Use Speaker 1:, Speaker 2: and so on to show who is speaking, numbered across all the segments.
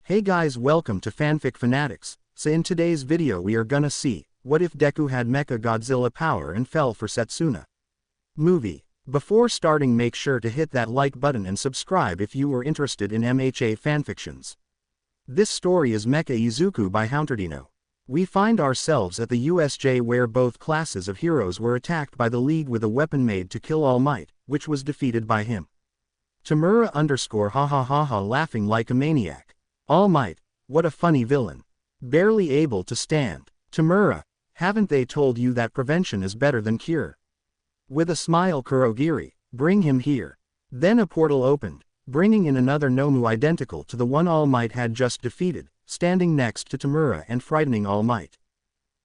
Speaker 1: Hey guys, welcome to Fanfic Fanatics. So in today's video we are gonna see, what if Deku had Mecha Godzilla power and fell for Setsuna movie. Before starting, make sure to hit that like button and subscribe if you are interested in MHA fanfictions. This story is MechaIzuku by Haunterdino. We find ourselves at the USJ where both classes of heroes were attacked by the League with a weapon made to kill All Might, which was defeated by him. Tamura _ ha laughing like a maniac. All Might, what a funny villain. Barely able to stand. Tamura, haven't they told you that prevention is better than cure? With a smile, Kurogiri, bring him here. Then a portal opened, bringing in another Nomu identical to the one All Might had just defeated, standing next to Tamura and frightening All Might.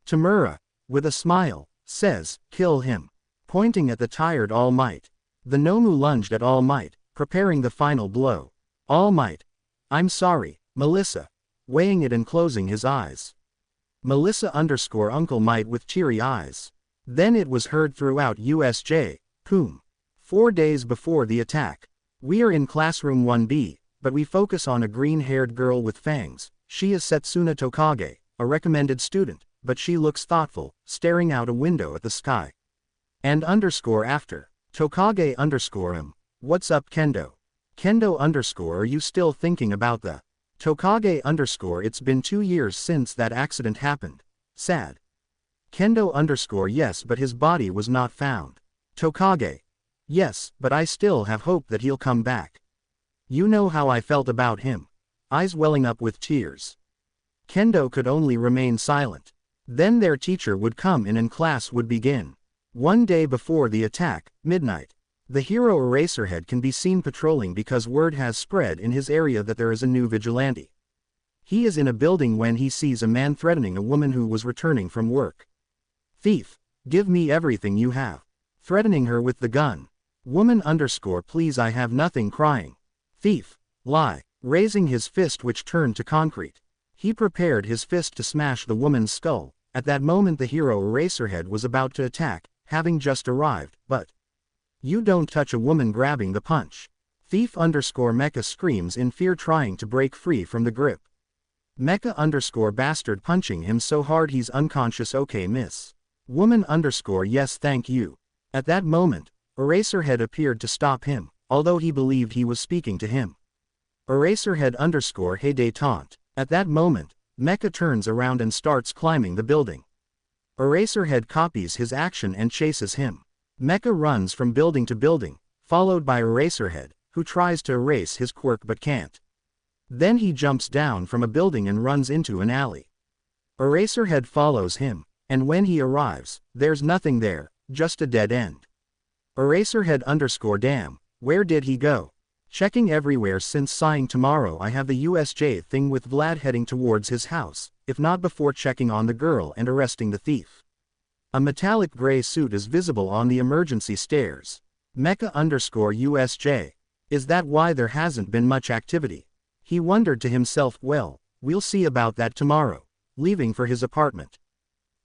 Speaker 1: Tamura, with a smile, says, kill him. Pointing at the tired All Might. The Nomu lunged at All Might, preparing the final blow. All Might, I'm sorry, Melissa, weighing it and closing his eyes. Melissa _ Uncle Might with teary eyes. Then it was heard throughout USJ, Poom. 4 days before the attack. We are in classroom 1B, but we focus on a green-haired girl with fangs. She is Setsuna Tokage, a recommended student, but she looks thoughtful, staring out a window at the sky. And after, Tokage what's up Kendo? Kendo are you still thinking about the Tokage it's been 2 years since that accident happened. Sad. Kendo yes, but his body was not found. Tokage. Yes, but I still have hope that he'll come back. You know how I felt about him. Eyes welling up with tears. Kendo could only remain silent. Then their teacher would come in and class would begin. One day before the attack, midnight. The hero Eraserhead can be seen patrolling because word has spread in his area that there is a new vigilante. He is in a building when he sees a man threatening a woman who was returning from work. Thief, give me everything you have. Threatening her with the gun. Woman please, I have nothing, crying. Thief, lie, raising his fist which turned to concrete. He prepared his fist to smash the woman's skull. At that moment the hero Eraserhead was about to attack, having just arrived, but you don't touch a woman, grabbing the punch. Thief Mecha screams in fear, trying to break free from the grip. Mecha bastard punching him so hard he's unconscious. Okay miss. Woman yes thank you. At that moment, Eraserhead appeared to stop him, although he believed he was speaking to him. Eraserhead heyday taunt. At that moment, Mecha turns around and starts climbing the building. Eraserhead copies his action and chases him. Mecha runs from building to building, followed by Eraserhead, who tries to erase his quirk but can't. Then he jumps down from a building and runs into an alley. Eraserhead follows him, and when he arrives, there's nothing there, just a dead end. Eraserhead damn, where did he go? Checking everywhere since sighing tomorrow I have the USJ thing with Vlad heading towards his house, if not before checking on the girl and arresting the thief. A metallic gray suit is visible on the emergency stairs. Mecha USJ. Is that why there hasn't been much activity? He wondered to himself, well, we'll see about that tomorrow. Leaving for his apartment.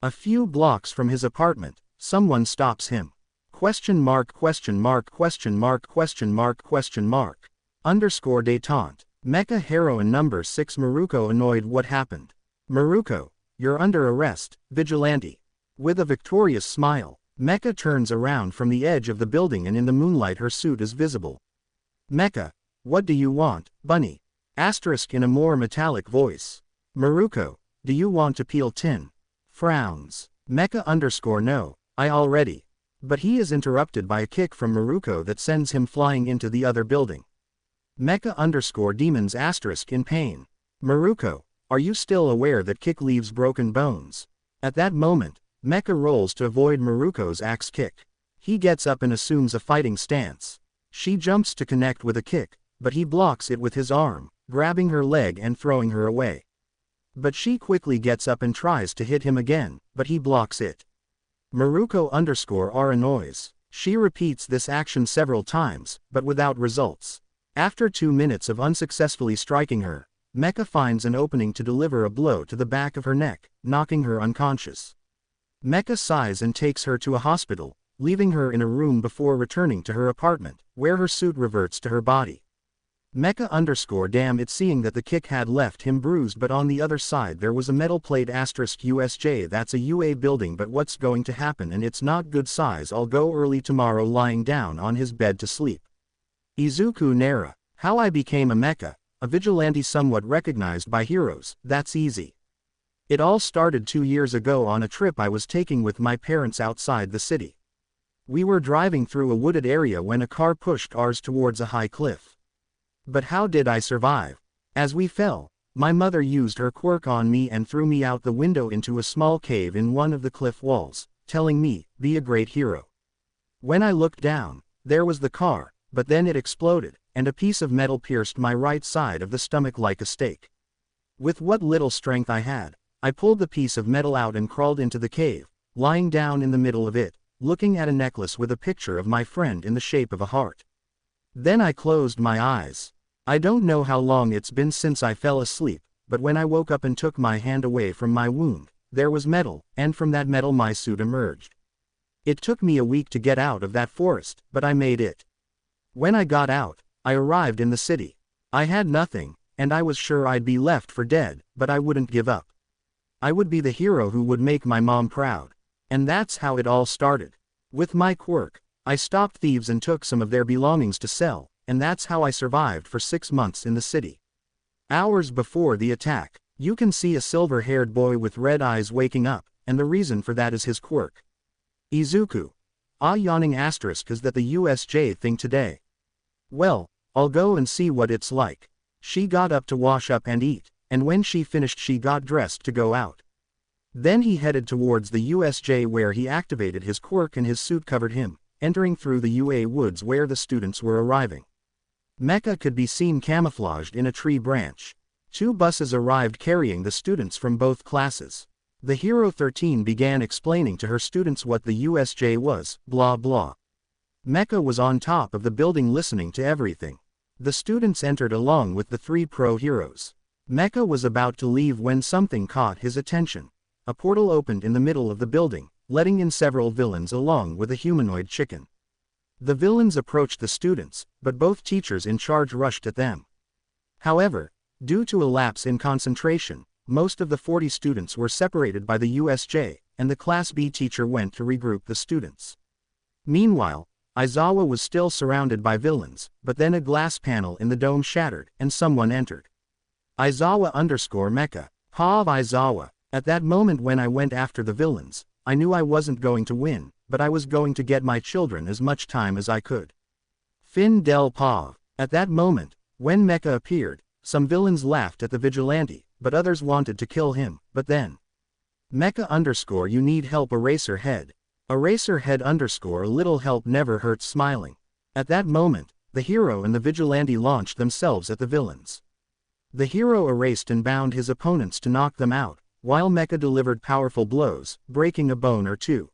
Speaker 1: A few blocks from his apartment, someone stops him. Detente. Mecha heroine number 6 Maruko annoyed. What happened? Maruko, you're under arrest, vigilante. With a victorious smile, Mecha turns around from the edge of the building and in the moonlight her suit is visible. Mecha, what do you want, bunny? In a more metallic voice. Maruko, do you want to peel tin? Frowns. Mecha no, I already. But he is interrupted by a kick from Maruko that sends him flying into the other building. Mecha demons in pain. Maruko, are you still aware that kick leaves broken bones? At that moment, Mecha rolls to avoid Maruko's axe kick. He gets up and assumes a fighting stance. She jumps to connect with a kick, but he blocks it with his arm, grabbing her leg and throwing her away. But she quickly gets up and tries to hit him again, but he blocks it. Maruko R annoys. She repeats this action several times, but without results. After 2 minutes of unsuccessfully striking her, Mecha finds an opening to deliver a blow to the back of her neck, knocking her unconscious. Mecha sighs and takes her to a hospital, leaving her in a room before returning to her apartment, where her suit reverts to her body. Damn it, seeing that the kick had left him bruised, but on the other side there was a metal plate *USJ. That's a UA building, but what's going to happen, and it's not good size. I'll go early tomorrow. Lying down on his bed to sleep. Izuku Nara. How I became a mecha, a vigilante somewhat recognized by heroes. That's easy. It all started 2 years ago on a trip I was taking with my parents outside the city. We were driving through a wooded area when a car pushed ours towards a high cliff. But how did I survive? As we fell, my mother used her quirk on me and threw me out the window into a small cave in one of the cliff walls, telling me, "Be a great hero." When I looked down, there was the car, but then it exploded, and a piece of metal pierced my right side of the stomach like a stake. With what little strength I had, I pulled the piece of metal out and crawled into the cave, lying down in the middle of it, looking at a necklace with a picture of my friend in the shape of a heart. Then I closed my eyes. I don't know how long it's been since I fell asleep, but when I woke up and took my hand away from my wound, there was metal, and from that metal my suit emerged. It took me a week to get out of that forest, but I made it. When I got out, I arrived in the city. I had nothing, and I was sure I'd be left for dead, but I wouldn't give up. I would be the hero who would make my mom proud. And that's how it all started. With my quirk, I stopped thieves and took some of their belongings to sell, and that's how I survived for 6 months in the city. Hours before the attack, you can see a silver-haired boy with red eyes waking up, and the reason for that is his quirk. Izuku. Yawning asterisk is that the USJ thing today? Well, I'll go and see what it's like. She got up to wash up and eat, and when she finished she got dressed to go out. Then he headed towards the USJ where he activated his quirk and his suit covered him, entering through the UA woods where the students were arriving. Mecha could be seen camouflaged in a tree branch. 2 buses arrived carrying the students from both classes. The Hero 13 began explaining to her students what the USJ was, blah blah. Mecha was on top of the building listening to everything. The students entered along with the 3 pro heroes. Mecha was about to leave when something caught his attention. A portal opened in the middle of the building, letting in several villains along with a humanoid chicken. The villains approached the students, but both teachers in charge rushed at them. However, due to a lapse in concentration, most of the 40 students were separated by the USJ, and the Class B teacher went to regroup the students. Meanwhile, Aizawa was still surrounded by villains, but then a glass panel in the dome shattered, and someone entered. Aizawa_Mecha. Pav Aizawa. At that moment when I went after the villains, I knew I wasn't going to win, but I was going to get my children as much time as I could. Fin del Pav. At that moment, when Mecha appeared, some villains laughed at the vigilante, but others wanted to kill him, but then. Mecha_ you need help Eraser Head. Eraser Head_ a little help never hurts smiling. At that moment, the hero and the vigilante launched themselves at the villains. The hero erased and bound his opponents to knock them out, while Mecha delivered powerful blows, breaking a bone or two.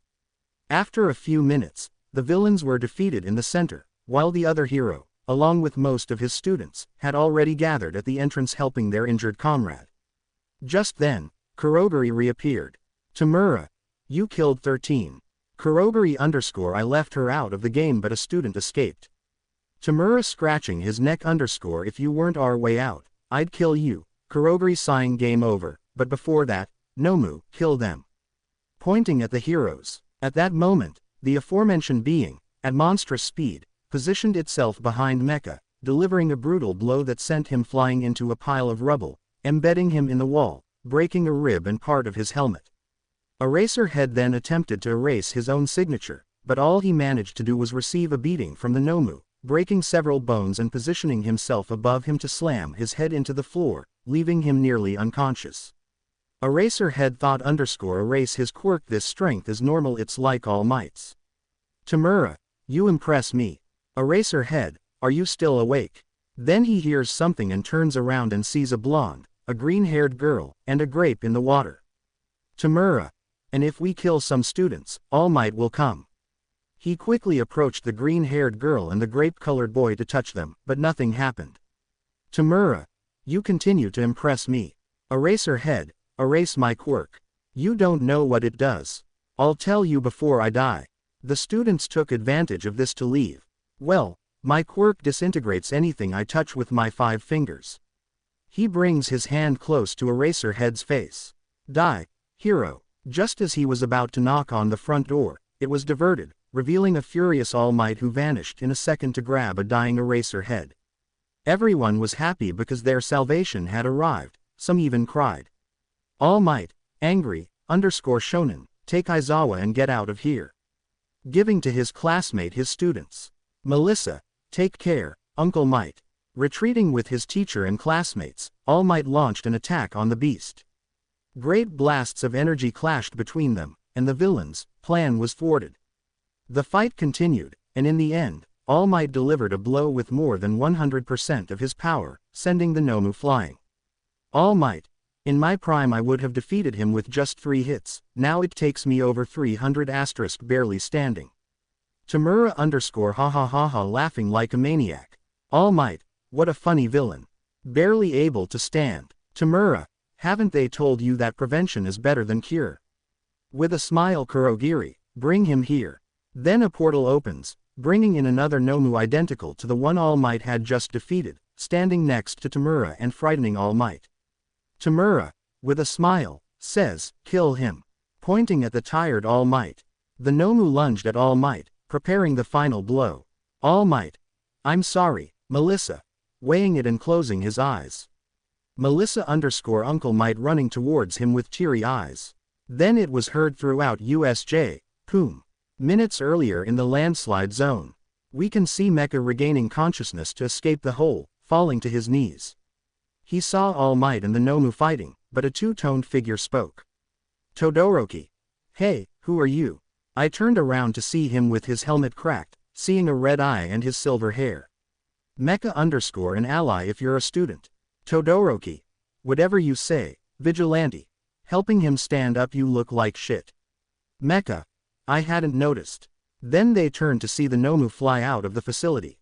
Speaker 1: After a few minutes, the villains were defeated in the center, while the other hero, along with most of his students, had already gathered at the entrance helping their injured comrade. Just then, Kurogiri reappeared. Tamura. You killed 13. Kurogiri_ I left her out of the game but a student escaped. Tamura scratching his neck_ if you weren't our way out, I'd kill you. Kurogiri sighing game over, but before that, Nomu, kill them. Pointing at the heroes. At that moment, the aforementioned being, at monstrous speed, positioned itself behind Mecha, delivering a brutal blow that sent him flying into a pile of rubble, embedding him in the wall, breaking a rib and part of his helmet. Eraser Head then attempted to erase his own signature, but all he managed to do was receive a beating from the Nomu, breaking several bones and positioning himself above him to slam his head into the floor, leaving him nearly unconscious. Eraser Head thought _erase his quirk. This strength is normal, it's like All Might's. Tamura, you impress me. Eraser Head, are you still awake? Then he hears something and turns around and sees a blonde, a green-haired girl, and a grape in the water. Tamura, and if we kill some students, All Might will come. He quickly approached the green-haired girl and the grape-colored boy to touch them, but nothing happened. Tamura, you continue to impress me. Eraser Head, erase my quirk. You don't know what it does. I'll tell you before I die. The students took advantage of this to leave. Well, My quirk disintegrates anything I touch with my 5 fingers. He brings his hand close to Eraserhead's face. Die, hero. Just as he was about to knock on the front door, it was diverted, revealing a furious All Might who vanished in a second to grab a dying Eraserhead. Everyone was happy because their salvation had arrived, some even cried. All Might, angry, _shonen, take Aizawa and get out of here. Giving to his classmate his students. Melissa, take care, Uncle Might. Retreating with his teacher and classmates, All Might launched an attack on the beast. Great blasts of energy clashed between them, and the villain's plan was thwarted. The fight continued, and in the end, All Might delivered a blow with more than 100% of his power, sending the Nomu flying. All Might. In my prime I would have defeated him with just 3 hits, now it takes me over 300 * barely standing. Tamura _ha ha ha ha laughing like a maniac. All Might, what a funny villain. Barely able to stand. Tamura, haven't they told you that prevention is better than cure? With a smile Kurogiri, bring him here. Then a portal opens, bringing in another Nomu identical to the one All Might had just defeated, standing next to Tamura and frightening All Might. Tamura, with a smile, says, kill him. Pointing at the tired All Might. The Nomu lunged at All Might, preparing the final blow. All Might. I'm sorry, Melissa. Weighing it and closing his eyes. Melissa _Uncle Might running towards him with teary eyes. Then it was heard throughout USJ, Poom. Minutes earlier in the landslide zone. We can see Mecha regaining consciousness to escape the hole, falling to his knees. He saw All Might and the Nomu fighting, but a two-toned figure spoke. Todoroki. Hey, who are you? I turned around to see him with his helmet cracked, seeing a red eye and his silver hair. Mecha _an ally if you're a student. Todoroki. Whatever you say, vigilante. Helping him stand up you look like shit. Mecha. I hadn't noticed. Then they turned to see the Nomu fly out of the facility.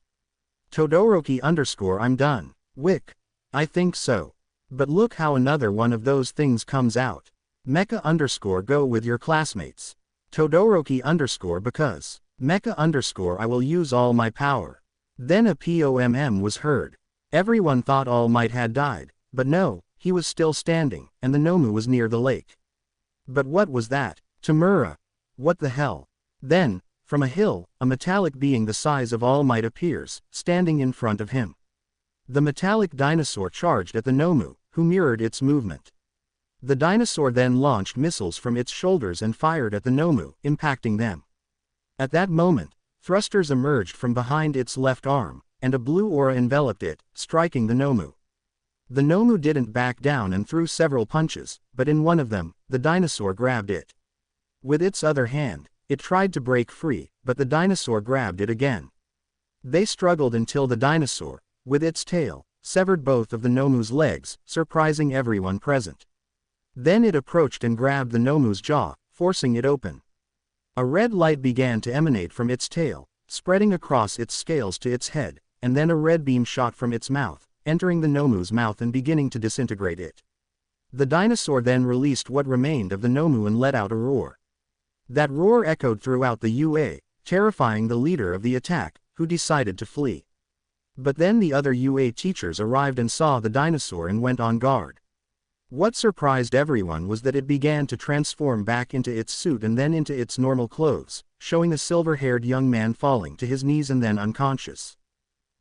Speaker 1: Todoroki _ I'm done. Wick. I think so. But look how another one of those things comes out. Mecha _ go with your classmates. Todoroki _ because. Mecha _ I will use all my power. Then a POMM was heard. Everyone thought All Might had died, but no, he was still standing, and the Nomu was near the lake. But what was that? Tamura. What the hell? Then, from a hill, a metallic being the size of All Might appears, standing in front of him. The metallic dinosaur charged at the Nomu, who mirrored its movement. The dinosaur then launched missiles from its shoulders and fired at the Nomu, impacting them. At that moment, thrusters emerged from behind its left arm, and a blue aura enveloped it, striking the Nomu. The Nomu didn't back down and threw several punches, but in one of them, the dinosaur grabbed it. With its other hand, it tried to break free, but the dinosaur grabbed it again. They struggled until the dinosaur, with its tail, severed both of the Nomu's legs, surprising everyone present. Then it approached and grabbed the Nomu's jaw, forcing it open. A red light began to emanate from its tail, spreading across its scales to its head, and then a red beam shot from its mouth, entering the Nomu's mouth and beginning to disintegrate it. The dinosaur then released what remained of the Nomu and let out a roar. That roar echoed throughout the UA, terrifying the leader of the attack, who decided to flee. But then the other UA teachers arrived and saw the dinosaur and went on guard. What surprised everyone was that it began to transform back into its suit and then into its normal clothes, showing a silver-haired young man falling to his knees and then unconscious.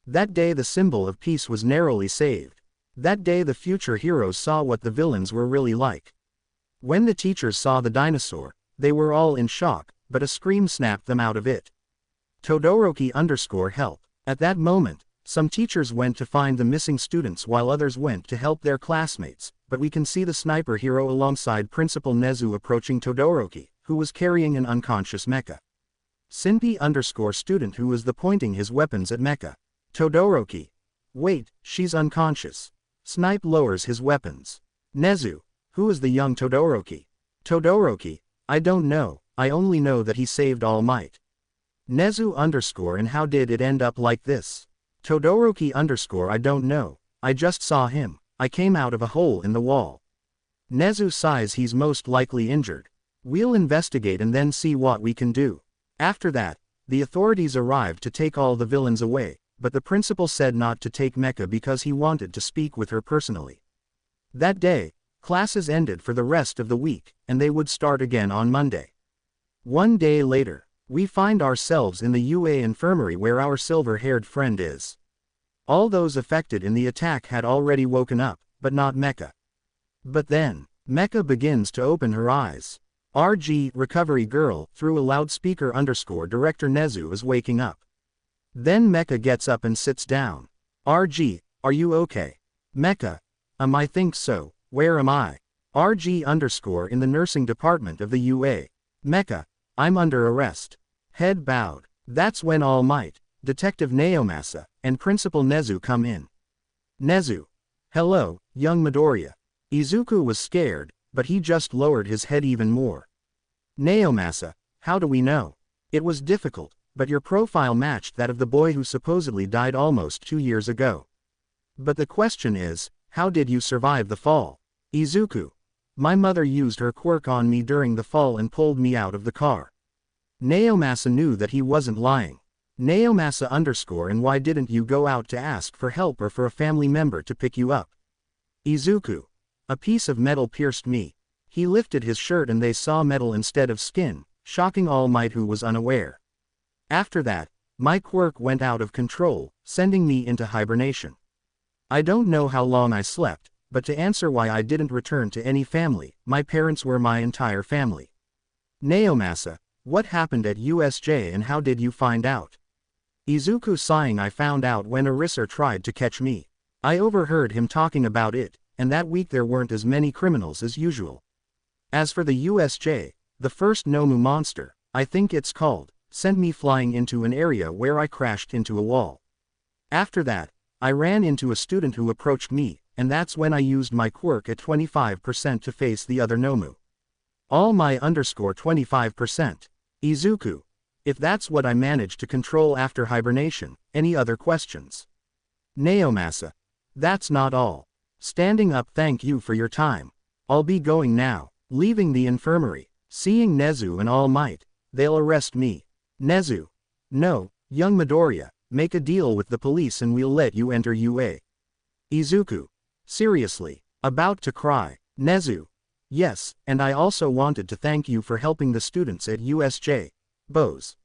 Speaker 1: That day the symbol of peace was narrowly saved. That day the future heroes saw what the villains were really like. When the teachers saw the dinosaur, they were all in shock, but a scream snapped them out of it. Todoroki _ help. At that moment, some teachers went to find the missing students while others went to help their classmates, but we can see the sniper hero alongside Principal Nezu approaching Todoroki, who was carrying an unconscious mecha. Sinpi _ student who was pointing his weapons at mecha. Todoroki. Wait, she's unconscious. Snipe lowers his weapons. Nezu. Who is the young Todoroki? Todoroki. I don't know, I only know that he saved All Might. Nezu _ and how did it end up like this? Todoroki _ I don't know, I just saw him, I came out of a hole in the wall. Nezu sighs he's most likely injured. We'll investigate and then see what we can do. After that, the authorities arrived to take all the villains away, but the principal said not to take Mecha because he wanted to speak with her personally. That day, classes ended for the rest of the week, and they would start again on Monday. One day later, we find ourselves in the UA infirmary where our silver-haired friend is. All those affected in the attack had already woken up, but not Mecha. But then, Mecha begins to open her eyes. RG, recovery girl, through a loudspeaker _ director Nezu is waking up. Then Mecha gets up and sits down. RG, are you okay? Mecha, I think so, where am I? RG _ in the nursing department of the UA. Mecha, I'm under arrest. Head bowed. That's when All Might, Detective Naomasa, and Principal Nezu come in. Nezu. Hello, young Midoriya. Izuku was scared, but he just lowered his head even more. Naomasa, how do we know? It was difficult, but your profile matched that of the boy who supposedly died almost 2 years ago. But the question is, how did you survive the fall? Izuku. My mother used her quirk on me during the fall and pulled me out of the car. Naomasa knew that he wasn't lying. Naomasa _ and why didn't you go out to ask for help or for a family member to pick you up? Izuku. A piece of metal pierced me. He lifted his shirt and they saw metal instead of skin, shocking All Might who was unaware. After that, my quirk went out of control, sending me into hibernation. I don't know how long I slept, but to answer why I didn't return to any family, my parents were my entire family. Naomasa, what happened at USJ and how did you find out? Izuku sighing. I found out when Arisa tried to catch me. I overheard him talking about it, and that week there weren't as many criminals as usual. As for the USJ, the first Nomu monster, I think it's called, sent me flying into an area where I crashed into a wall. After that, I ran into a student who approached me, and that's when I used my quirk at 25% to face the other Nomu. All my _ 25%. Izuku. If that's what I managed to control after hibernation, any other questions? Naomasa. That's not all. Standing up. Thank you for your time. I'll be going now. Leaving the infirmary. Seeing Nezu and All Might. They'll arrest me. Nezu. No, young Midoriya, make a deal with the police and we'll let you enter UA. Izuku. Seriously. About to cry. Nezu. Yes, and I also wanted to thank you for helping the students at USJ. Bose.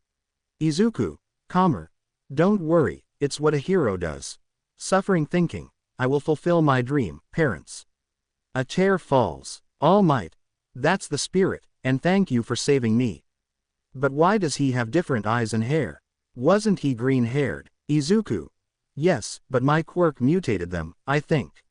Speaker 1: Izuku. Calmer. Don't worry, it's what a hero does. Suffering thinking, I will fulfill my dream, parents. A tear falls. All Might. That's the spirit, and thank you for saving me. But why does he have different eyes and hair? Wasn't he green-haired? Izuku. Yes, but my quirk mutated them, I think.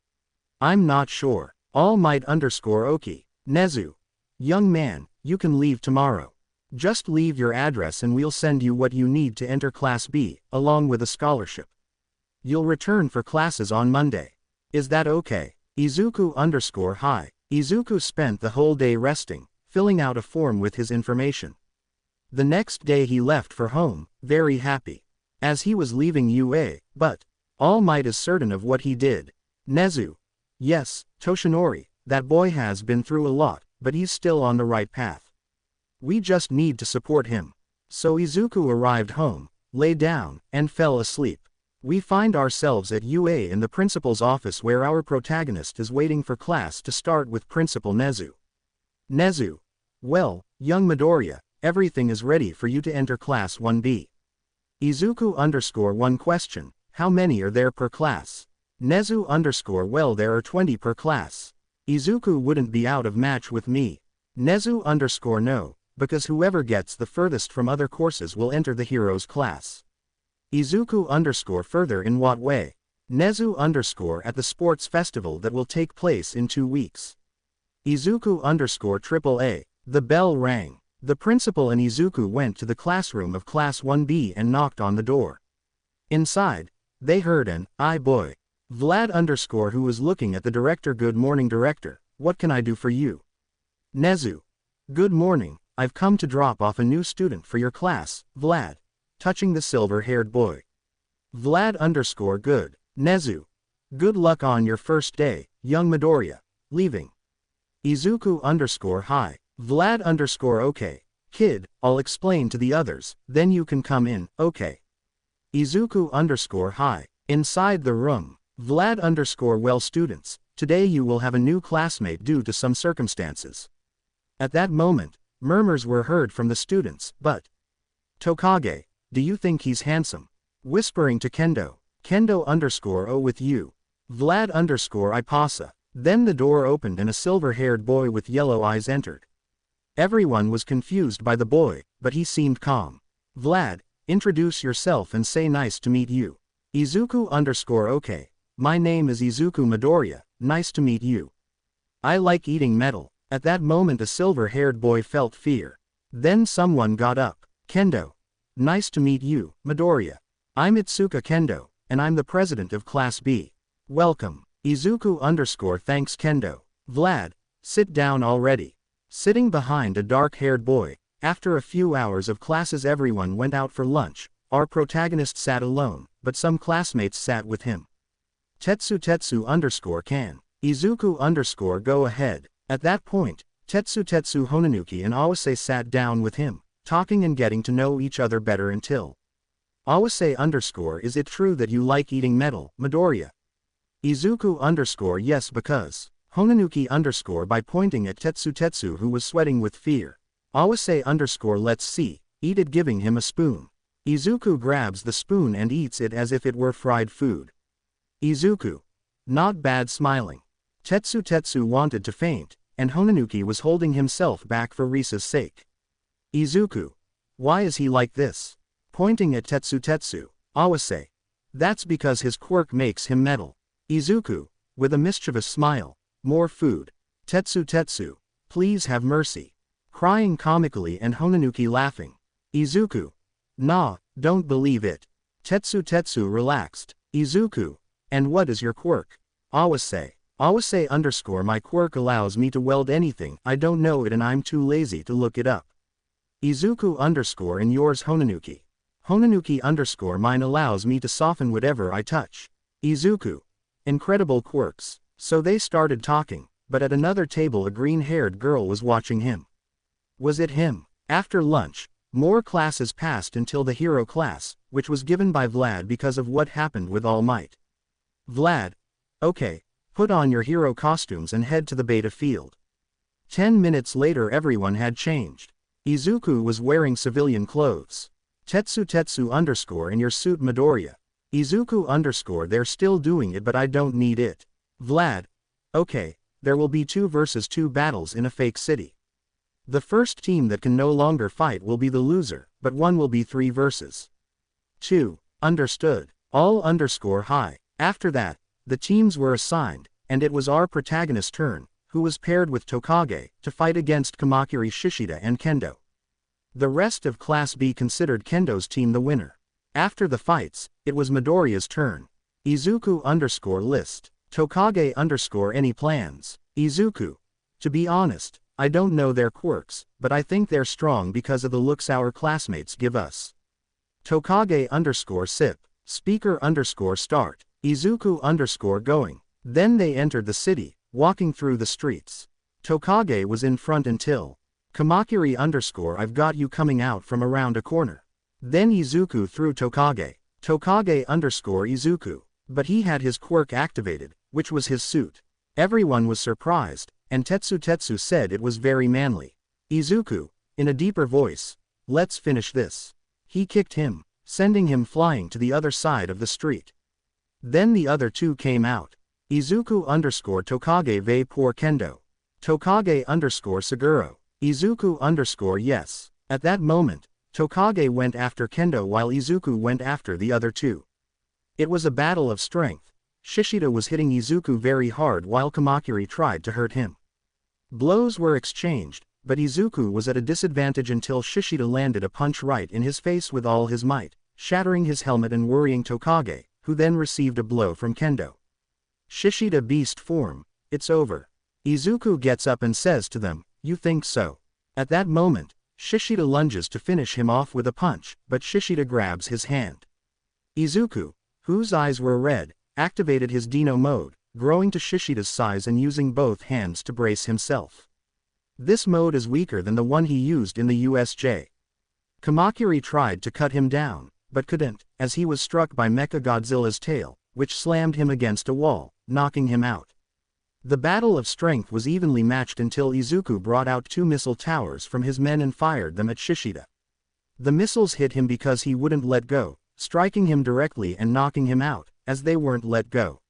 Speaker 1: I'm not sure. All Might _ Oki. Nezu. Young man, you can leave tomorrow. Just leave your address and we'll send you what you need to enter Class B, along with a scholarship. You'll return for classes on Monday. Is that okay? Izuku _ Hi. Izuku spent the whole day resting, filling out a form with his information. The next day he left for home, very happy. As he was leaving UA, but All Might is certain of what he did. Nezu. Yes, Toshinori, that boy has been through a lot, but he's still on the right path. We just need to support him. So Izuku arrived home, lay down, and fell asleep. We find ourselves at UA in the principal's office where our protagonist is waiting for class to start with Principal Nezu. Nezu. Well, young Midoriya, everything is ready for you to enter Class 1B. Izuku _ One question, how many are there per class? Nezu _ Well, there are 20 per class. Izuku wouldn't be out of match with me. Nezu _ No, because whoever gets the furthest from other courses will enter the heroes class. Izuku _ Further in what way? Nezu _ At the sports festival that will take place in 2 weeks. Izuku _ AAA. The bell rang. The principal and Izuku went to the classroom of Class 1B and knocked on the door. Inside, they heard an, "I boy." Vlad _ who was looking at the director. Good morning director, what can I do for you? Nezu. Good morning, I've come to drop off a new student for your class, Vlad. Touching the silver-haired boy. Vlad _ Good. Nezu. Good luck on your first day, young Midoriya. Leaving. Izuku _ Hi. Vlad _ Okay. Kid, I'll explain to the others, then you can come in, okay. Izuku_hi. Inside the room. Vlad_well students, today you will have a new classmate due to some circumstances. At that moment, murmurs were heard from the students, but Tokage, do you think he's handsome? Whispering to Kendo. Kendo_oh with you. Vlad_I pasa. Then the door opened and a silver-haired boy with yellow eyes entered. Everyone was confused by the boy, but he seemed calm. Vlad, introduce yourself and say nice to meet you. Izuku_okay. My name is Izuku Midoriya, nice to meet you. I like eating metal. At that moment a silver-haired boy felt fear. Then someone got up. Kendo. Nice to meet you, Midoriya. I'm Itsuka Kendo, and I'm the president of Class B. Welcome. Izuku_thanks Kendo. Vlad, sit down already. Sitting behind a dark-haired boy, after a few hours of classes everyone went out for lunch. Our protagonist sat alone, but some classmates sat with him. Tetsu_can. Izuku_go ahead. At that point, Tetsu Honanuki and Awase sat down with him, talking and getting to know each other better until Awase_, is it true that you like eating metal, Midoriya? Izuku_ yes because. Honanuki_ by pointing at Tetsu who was sweating with fear. Awase_ let's see, eat it giving him a spoon. Izuku grabs the spoon and eats it as if it were fried food. Izuku. Not bad smiling. Tetsu wanted to faint, and Honanuki was holding himself back for Risa's sake. Izuku. Why is he like this? Pointing at Tetsu. Awase. That's because his quirk makes him metal. Izuku. With a mischievous smile. More food. Tetsu. Please have mercy. Crying comically and Honanuki laughing. Izuku. Nah, don't believe it. Tetsu relaxed. Izuku. And what is your quirk? Awase. Awase_ my quirk allows me to weld anything, I don't know it and I'm too lazy to look it up. Izuku_ and yours Honanuki. Honanuki_ mine allows me to soften whatever I touch. Izuku. Incredible quirks. So they started talking, but at another table a green-haired girl was watching him. Was it him? After lunch, more classes passed until the hero class, which was given by Vlad because of what happened with All Might. Vlad. Okay, put on your hero costumes and head to the beta field. 10 minutes later everyone had changed. Izuku was wearing civilian clothes. Tetsu_ in your suit Midoriya. Izuku_ they're still doing it but I don't need it. Vlad. Okay, there will be 2 versus 2 battles in a fake city. The first team that can no longer fight will be the loser, but one will be 3 versus 2. Understood. All_hi. After that, the teams were assigned, and it was our protagonist's turn, who was paired with Tokage, to fight against Kamakiri Shishida and Kendo. The rest of Class B considered Kendo's team the winner. After the fights, it was Midoriya's turn. Izuku_ list. Tokage_ any plans? Izuku. To be honest, I don't know their quirks, but I think they're strong because of the looks our classmates give us. Tokage_ sip. Speaker_ Izuku_ going. Then they entered the city, walking through the streets. Tokage was in front until Kamakiri_ I've got you coming out from around a corner. Then Izuku threw Tokage. Tokage_ Izuku. But he had his quirk activated, which was his suit. Everyone was surprised, and Tetsu said it was very manly. Izuku, in a deeper voice, let's finish this. He kicked him, sending him flying to the other side of the street. Then the other 2 came out. Izuku_ Tokage ve pour Kendo. Tokage_ Saguro. Izuku_ yes. At that moment, Tokage went after Kendo while Izuku went after the other 2. It was a battle of strength. Shishida was hitting Izuku very hard while Kamakiri tried to hurt him. Blows were exchanged, but Izuku was at a disadvantage until Shishida landed a punch right in his face with all his might, shattering his helmet and worrying Tokage, who then received a blow from Kendo. Shishida beast form, it's over. Izuku gets up and says to them, you think so? At that moment, Shishida lunges to finish him off with a punch, but Shishida grabs his hand. Izuku, whose eyes were red, activated his Dino mode, growing to Shishida's size and using both hands to brace himself. This mode is weaker than the one he used in the USJ. Kamakiri tried to cut him down, but couldn't, as he was struck by Mecha Godzilla's tail, which slammed him against a wall, knocking him out. The battle of strength was evenly matched until Izuku brought out 2 missile towers from his men and fired them at Shishida. The missiles hit him because he wouldn't let go, striking him directly and knocking him out, as they weren't let go.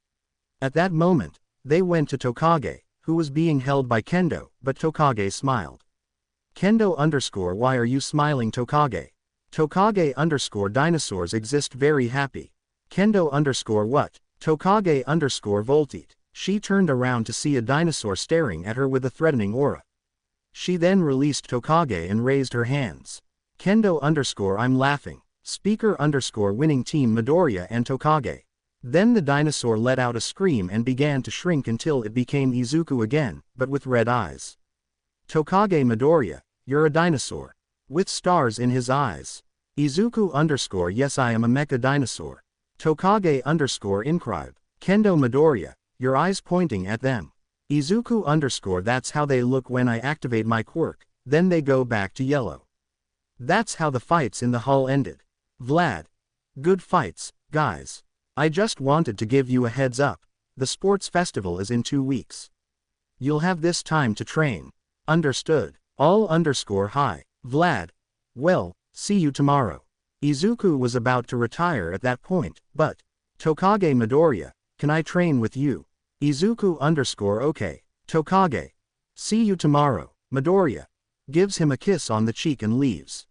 Speaker 1: At that moment, they went to Tokage, who was being held by Kendo, but Tokage smiled. Kendo _ why are you smiling Tokage? Tokage _ dinosaurs exist very happy. Kendo _ what? Tokage _ volteed. She turned around to see a dinosaur staring at her with a threatening aura. She then released Tokage and raised her hands. Kendo _ I'm laughing. Speaker _ winning team Midoriya and Tokage. Then the dinosaur let out a scream and began to shrink until it became Izuku again, but with red eyes. Tokage Midoriya, you're a dinosaur. With stars in his eyes. Izuku _ yes I am a mecha dinosaur. Tokage _ inscribe. Kendo Midoriya, your eyes pointing at them. Izuku _ that's how they look when I activate my quirk, then they go back to yellow. That's how the fights in the hall ended. Vlad. Good fights, guys. I just wanted to give you a heads up. The sports festival is in 2 weeks. You'll have this time to train. Understood. All _ hi. Vlad. Well, see you tomorrow. Izuku was about to retire at that point, but Tokage Midoriya, can I train with you? Izuku _ okay. Tokage. See you tomorrow. Midoriya. Gives him a kiss on the cheek and leaves.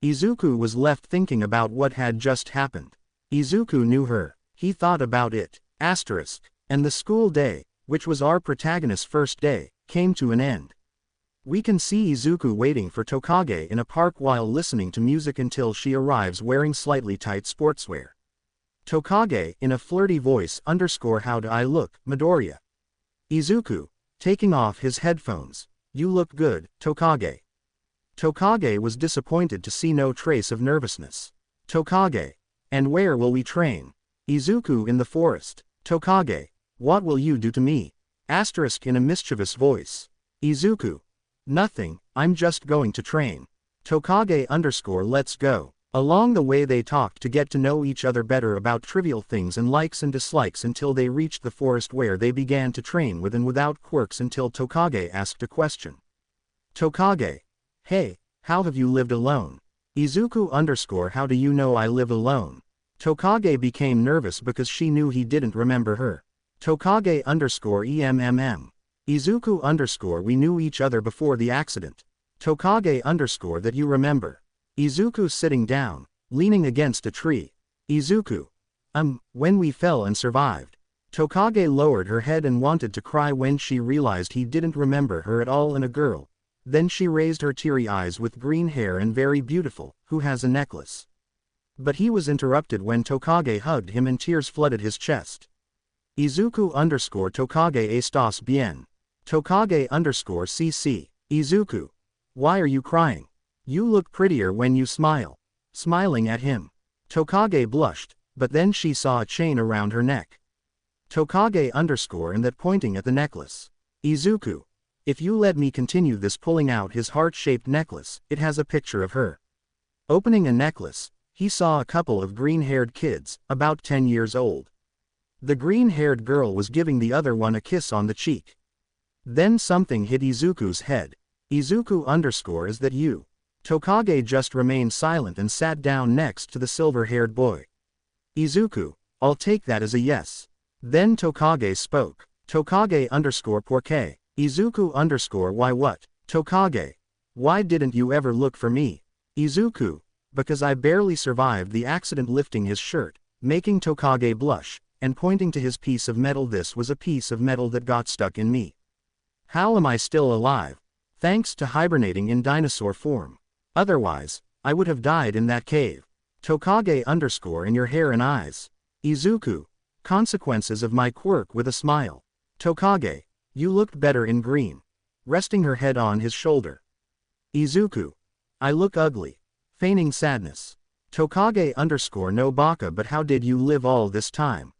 Speaker 1: Izuku was left thinking about what had just happened. Izuku knew her. He thought about it. And the school day, which was our protagonist's first day, came to an end. We can see Izuku waiting for Tokage in a park while listening to music until she arrives wearing slightly tight sportswear. Tokage, in a flirty voice _ how do I look, Midoriya? Izuku, taking off his headphones. You look good, Tokage. Tokage was disappointed to see no trace of nervousness. Tokage. And where will we train? Izuku in the forest. Tokage. What will you do to me? In a mischievous voice. Izuku. Nothing, I'm just going to train. Tokage _ let's go. Along the way they talked to get to know each other better about trivial things and likes and dislikes until they reached the forest where they began to train with and without quirks until Tokage asked a question. Tokage. Hey, how have you lived alone? Izuku _ how do you know I live alone? Tokage became nervous because she knew he didn't remember her. Tokage _ Izuku _ we knew each other before the accident. Tokage _ that you remember. Izuku sitting down, leaning against a tree. Izuku. When we fell and survived. Tokage lowered her head and wanted to cry when she realized he didn't remember her at all and a girl. Then she raised her teary eyes with green hair and very beautiful, who has a necklace. But he was interrupted when Tokage hugged him and tears flooded his chest. Izuku _ Tokage estás bien. Tokage _ cc. Izuku. Why are you crying? You look prettier when you smile. Smiling at him. Tokage blushed, but then she saw a chain around her neck. Tokage _ and that pointing at the necklace. Izuku. If you let me continue this, pulling out his heart-shaped necklace, it has a picture of her. Opening a necklace, he saw a couple of green-haired kids, about 10 years old. The green-haired girl was giving the other one a kiss on the cheek. Then something hit Izuku's head. Izuku _ is that you? Tokage just remained silent and sat down next to the silver-haired boy. Izuku, I'll take that as a yes. Then Tokage spoke. Tokage _ porque. Izuku _ why what? Tokage. Why didn't you ever look for me? Izuku. Because I barely survived the accident, lifting his shirt, making Tokage blush, and pointing to his piece of metal. This was a piece of metal that got stuck in me. How am I still alive? Thanks to hibernating in dinosaur form. Otherwise, I would have died in that cave. Tokage _ in your hair and eyes. Izuku. Consequences of my quirk with a smile. Tokage. You looked better in green. Resting her head on his shoulder. Izuku. I look ugly. Feigning sadness. Tokage _ no baka, but how did you live all this time?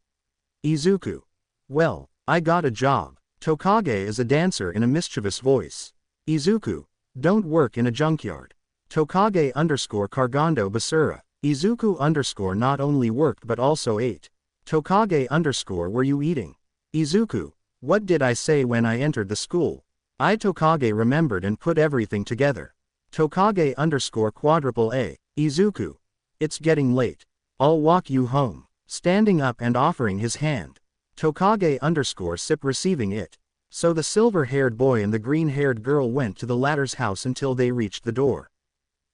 Speaker 1: Izuku. Well, I got a job. Tokage is a dancer in a mischievous voice. Izuku. Don't work in a junkyard. Tokage _ cargando basura. Izuku underscore not only worked but also ate. Tokage underscore were you eating? Izuku, what did I say when I entered the school? I Tokage remembered and put everything together. Tokage underscore quadruple A, Izuku. It's getting late. I'll walk you home. Standing up and offering his hand. Tokage underscore sip receiving it. So the silver-haired boy and the green-haired girl went to the latter's house until they reached the door.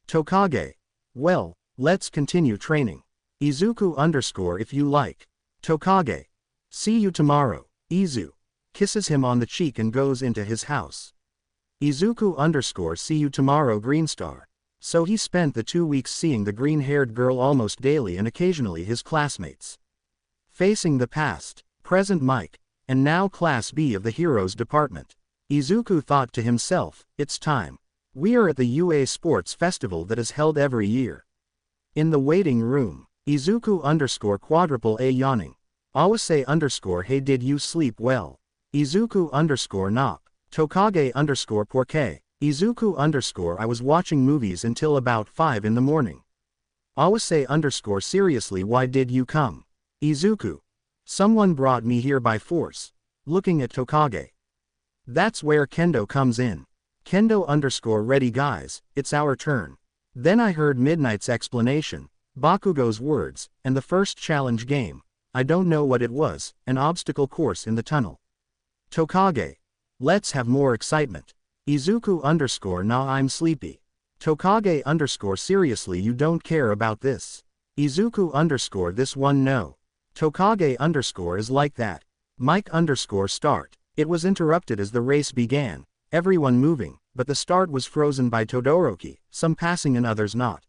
Speaker 1: Tokage. Well, let's continue training. Izuku underscore if you like. Tokage. See you tomorrow. Izu. Kisses him on the cheek and goes into his house. Izuku underscore see you tomorrow Greenstar. So he spent the 2 weeks seeing the green-haired girl almost daily and occasionally his classmates. Facing the past, present Mike, and now Class B of the Heroes Department. Izuku thought to himself, it's time. We are at the UA Sports Festival that is held every year. In the waiting room, Izuku underscore quadruple A yawning. Awase underscore hey did you sleep well? Izuku underscore nop. Tokage underscore porque. Izuku underscore I was watching movies until about 5 in the morning. Awase underscore seriously why did you come? Izuku. Someone brought me here by force. Looking at Tokage. That's where Kendo comes in. Kendo underscore ready guys, it's our turn. Then I heard Midnight's explanation, Bakugo's words, and the first challenge game. I don't know what it was, an obstacle course in the tunnel. Tokage. Let's have more excitement. Izuku underscore nah I'm sleepy. Tokage underscore seriously you don't care about this. Izuku underscore this one no. Tokage underscore is like that. Mike underscore start. It was interrupted as the race began, everyone moving, but the start was frozen by Todoroki, some passing and others not.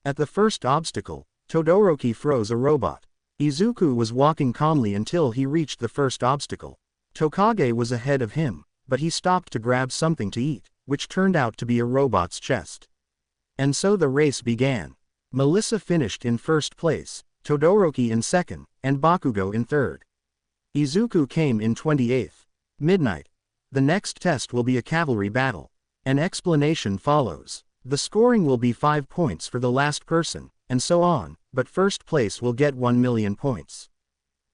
Speaker 1: At the first obstacle, Todoroki froze a robot. Izuku was walking calmly until he reached the first obstacle. Tokage was ahead of him, but he stopped to grab something to eat, which turned out to be a robot's chest. And so the race began. Melissa finished in first place, Todoroki in second, and Bakugo in third. Izuku came in 28th. Midnight. The next test will be a cavalry battle. An explanation follows. The scoring will be 5 points for the last person, and so on, but first place will get 1 million points.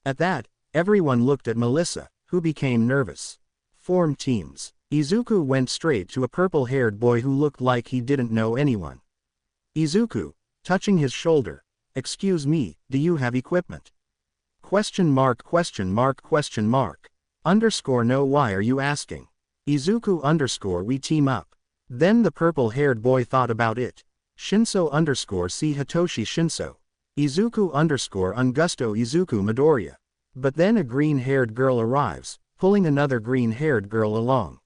Speaker 1: At that, everyone looked at Melissa, who became nervous. Form teams. Izuku went straight to a purple-haired boy who looked like he didn't know anyone. Izuku, touching his shoulder. Excuse me, do you have equipment? Question mark question mark question mark. Underscore no why are you asking? Izuku underscore we team up. Then the purple-haired boy thought about it. Shinso underscore see Hitoshi Shinso. Izuku underscore ungusto Izuku Midoriya. But then a green-haired girl arrives, pulling another green-haired girl along.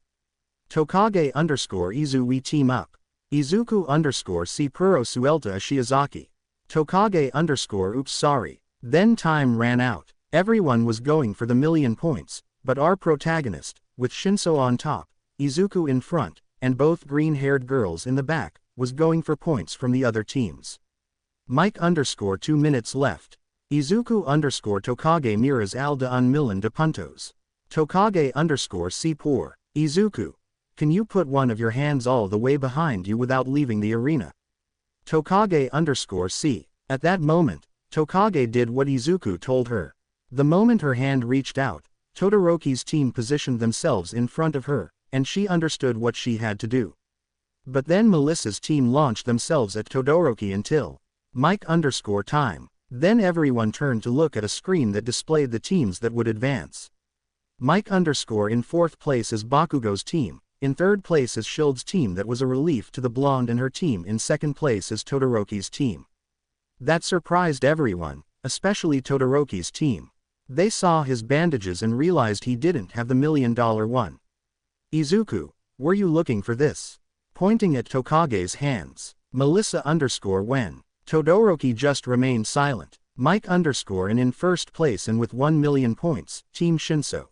Speaker 1: Tokage underscore Izu we team up. Izuku underscore see Puro Suelta Shiozaki. Tokage underscore oops sorry. Then time ran out. Everyone was going for the million points, but our protagonist, with Shinso on top, Izuku in front, and both green-haired girls in the back, was going for points from the other teams. Mike underscore 2 minutes left. Izuku underscore Tokage miras al de un millón de puntos. Tokage underscore see poor. Izuku. Can you put one of your hands all the way behind you without leaving the arena? Tokage underscore see. At that moment, Tokage did what Izuku told her. The moment her hand reached out, Todoroki's team positioned themselves in front of her, and she understood what she had to do. But then Melissa's team launched themselves at Todoroki until Mike underscore time. Then everyone turned to look at a screen that displayed the teams that would advance. Mike underscore in 4th place is Bakugo's team, in 3rd place is Shield's team that was a relief to the blonde and her team in 2nd place is Todoroki's team. That surprised everyone, especially Todoroki's team. They saw his bandages and realized he didn't have the $1 million one. Izuku, were you looking for this? Pointing at Tokage's hands. Melissa underscore when. Todoroki just remained silent. Mike underscore and in 1st place and with 1 million points, Team Shinso.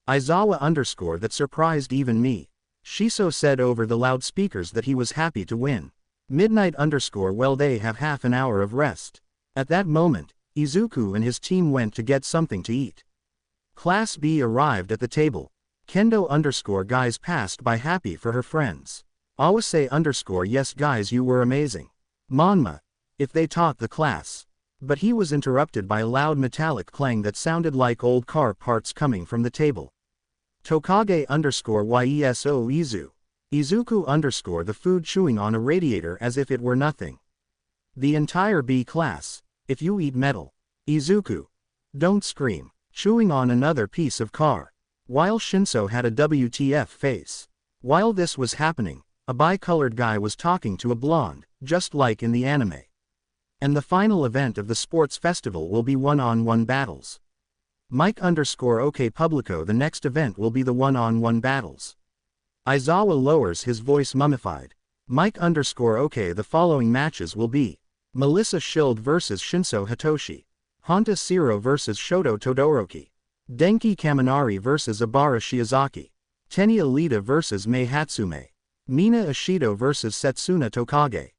Speaker 1: Aizawa underscore that surprised even me. Shiso said over the loudspeakers that he was happy to win. Midnight underscore well they have half an hour of rest. At that moment, Izuku and his team went to get something to eat. Class B arrived at the table. Kendo underscore guys passed by happy for her friends. Awase underscore yes guys you were amazing. Monma. if they taught the class. But he was interrupted by a loud metallic clang that sounded like old car parts coming from the table. Tokage _Yeso Izu. Izuku _ the food chewing on a radiator as if it were nothing. The entire B class. If you eat metal. Izuku. Don't scream. Chewing on another piece of car. While Shinso had a WTF face. While this was happening, a bi-colored guy was talking to a blonde, just like in the anime. And the final event of the sports festival will be one-on-one battles. Mike _OK Publico. The next event will be the one-on-one battles. Aizawa lowers his voice mummified. Mike _OK. The following matches will be Melissa Shield vs Shinso Hitoshi. Honta Siro vs Shoto Todoroki. Denki Kaminari vs Abara Shiozaki. Tenya Lita vs Mei Hatsume. Mina Ishido vs Setsuna Tokage.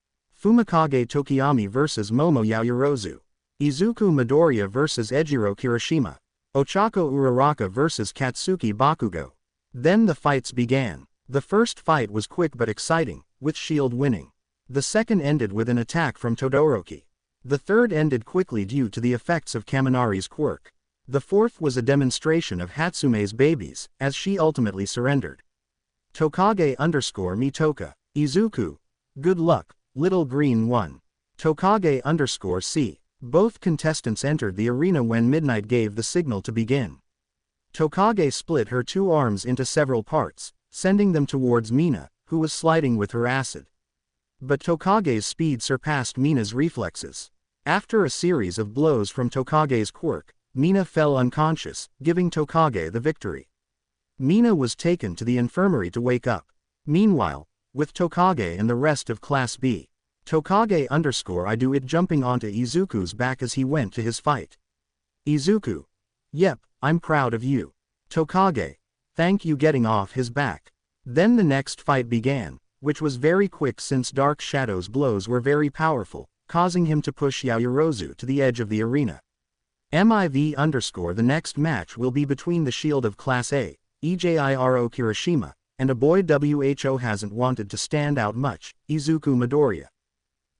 Speaker 1: Fumikage Tokiyami vs Momo Yaoyorozu. Izuku Midoriya vs Ejiro Kirishima. Ochako Uraraka vs Katsuki Bakugo. Then the fights began. The first fight was quick but exciting, with Shield winning. The second ended with an attack from Todoroki. The third ended quickly due to the effects of Kaminari's quirk. The fourth was a demonstration of Hatsume's babies, as she ultimately surrendered. Tokage _Mitoka. Izuku. Good luck, little green one. Tokage _C. Both contestants entered the arena when midnight gave the signal to begin. Tokage split her two arms into several parts, sending them towards Mina, who was sliding with her acid. But Tokage's speed surpassed Mina's reflexes. After a series of blows from Tokage's quirk, Mina fell unconscious, giving Tokage the victory. Mina was taken to the infirmary to wake up. Meanwhile, with Tokage and the rest of Class B, Tokage _ I do it jumping onto Izuku's back as he went to his fight. Izuku. Yep, I'm proud of you. Tokage. Thank you getting off his back. Then the next fight began, which was very quick since Dark Shadow's blows were very powerful, causing him to push Yaoyorozu to the edge of the arena. MIV _ the next match will be between the Shield of Class A, Ejiro Kirishima, and a boy who hasn't wanted to stand out much, Izuku Midoriya.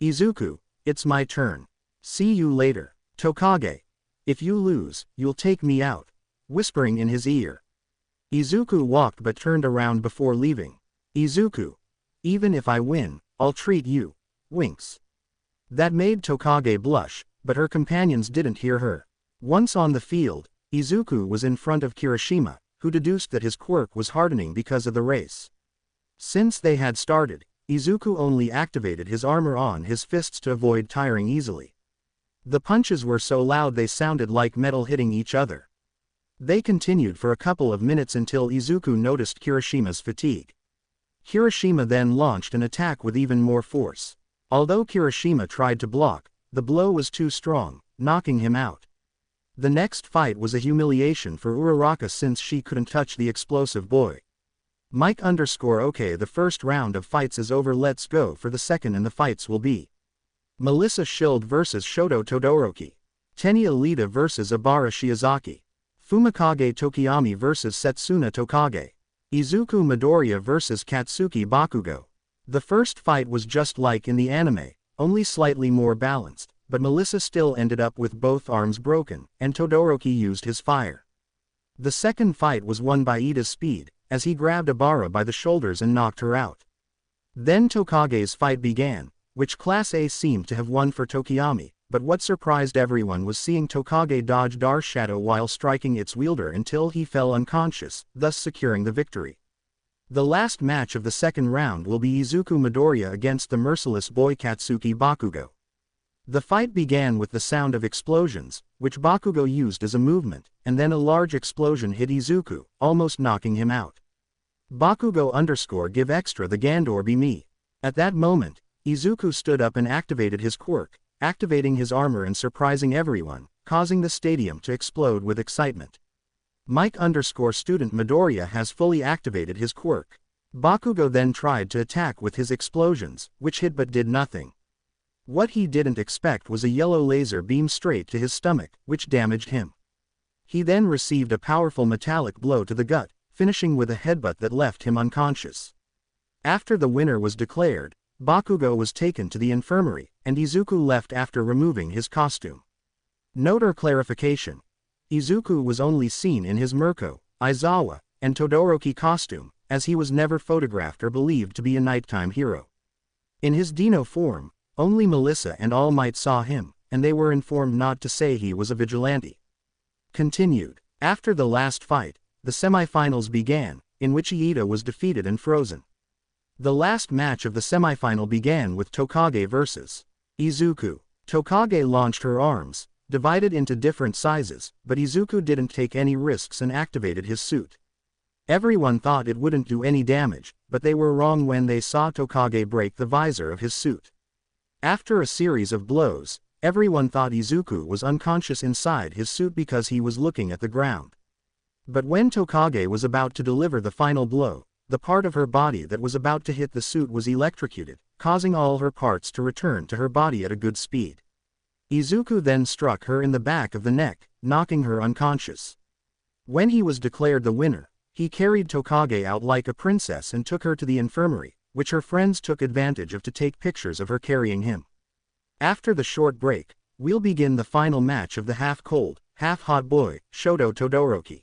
Speaker 1: Izuku, it's my turn. See you later. Tokage. If you lose, you'll take me out. Whispering in his ear. Izuku walked but turned around before leaving. Izuku. Even if I win, I'll treat you. Winks. That made Tokage blush, but her companions didn't hear her. Once on the field, Izuku was in front of Kirishima, who deduced that his quirk was hardening because of the race. Since they had started, Izuku only activated his armor on his fists to avoid tiring easily. The punches were so loud they sounded like metal hitting each other. They continued for a couple of minutes until Izuku noticed Kirishima's fatigue. Kirishima then launched an attack with even more force. Although Kirishima tried to block, the blow was too strong, knocking him out. The next fight was a humiliation for Uraraka since she couldn't touch the explosive boy. Mike _OK. The first round of fights is over. Let's go for the second, and the fights will be Melissa Shield vs Shoto Todoroki. Tenya Lita vs Abara Shiozaki. Fumikage Tokiyami vs Setsuna Tokage. Izuku Midoriya vs Katsuki Bakugo. The first fight was just like in the anime, only slightly more balanced, but Melissa still ended up with both arms broken, and Todoroki used his fire. The second fight was won by Ida's speed, as he grabbed Abara by the shoulders and knocked her out. Then Tokage's fight began, which Class A seemed to have won for Tokiyami, but what surprised everyone was seeing Tokage dodge Dark Shadow while striking its wielder until he fell unconscious, thus securing the victory. The last match of the second round will be Izuku Midoriya against the merciless boy Katsuki Bakugo. The fight began with the sound of explosions, which Bakugo used as a movement, and then a large explosion hit Izuku, almost knocking him out. Bakugo _ give extra the Gandor be me. At that moment, Izuku stood up and activated his quirk, activating his armor and surprising everyone, causing the stadium to explode with excitement. Mike _ student Midoriya has fully activated his quirk. Bakugo then tried to attack with his explosions, which hit but did nothing. What he didn't expect was a yellow laser beam straight to his stomach, which damaged him. He then received a powerful metallic blow to the gut, finishing with a headbutt that left him unconscious. After the winner was declared, Bakugo was taken to the infirmary, and Izuku left after removing his costume. Note or clarification. Izuku was only seen in his Mirko, Aizawa, and Todoroki costume, as he was never photographed or believed to be a nighttime hero. In his Dino form, only Melissa and All Might saw him, and they were informed not to say he was a vigilante. Continued. After the last fight, the semifinals began, in which Iida was defeated and frozen. The last match of the semifinal began with Tokage vs. Izuku. Tokage launched her arms, divided into different sizes, but Izuku didn't take any risks and activated his suit. Everyone thought it wouldn't do any damage, but they were wrong when they saw Tokage break the visor of his suit. After a series of blows, everyone thought Izuku was unconscious inside his suit because he was looking at the ground. But when Tokage was about to deliver the final blow, the part of her body that was about to hit the suit was electrocuted, causing all her parts to return to her body at a good speed. Izuku then struck her in the back of the neck, knocking her unconscious. When he was declared the winner, he carried Tokage out like a princess and took her to the infirmary, which her friends took advantage of to take pictures of her carrying him. After the short break, we'll begin the final match of the half-cold, half-hot boy, Shoto Todoroki.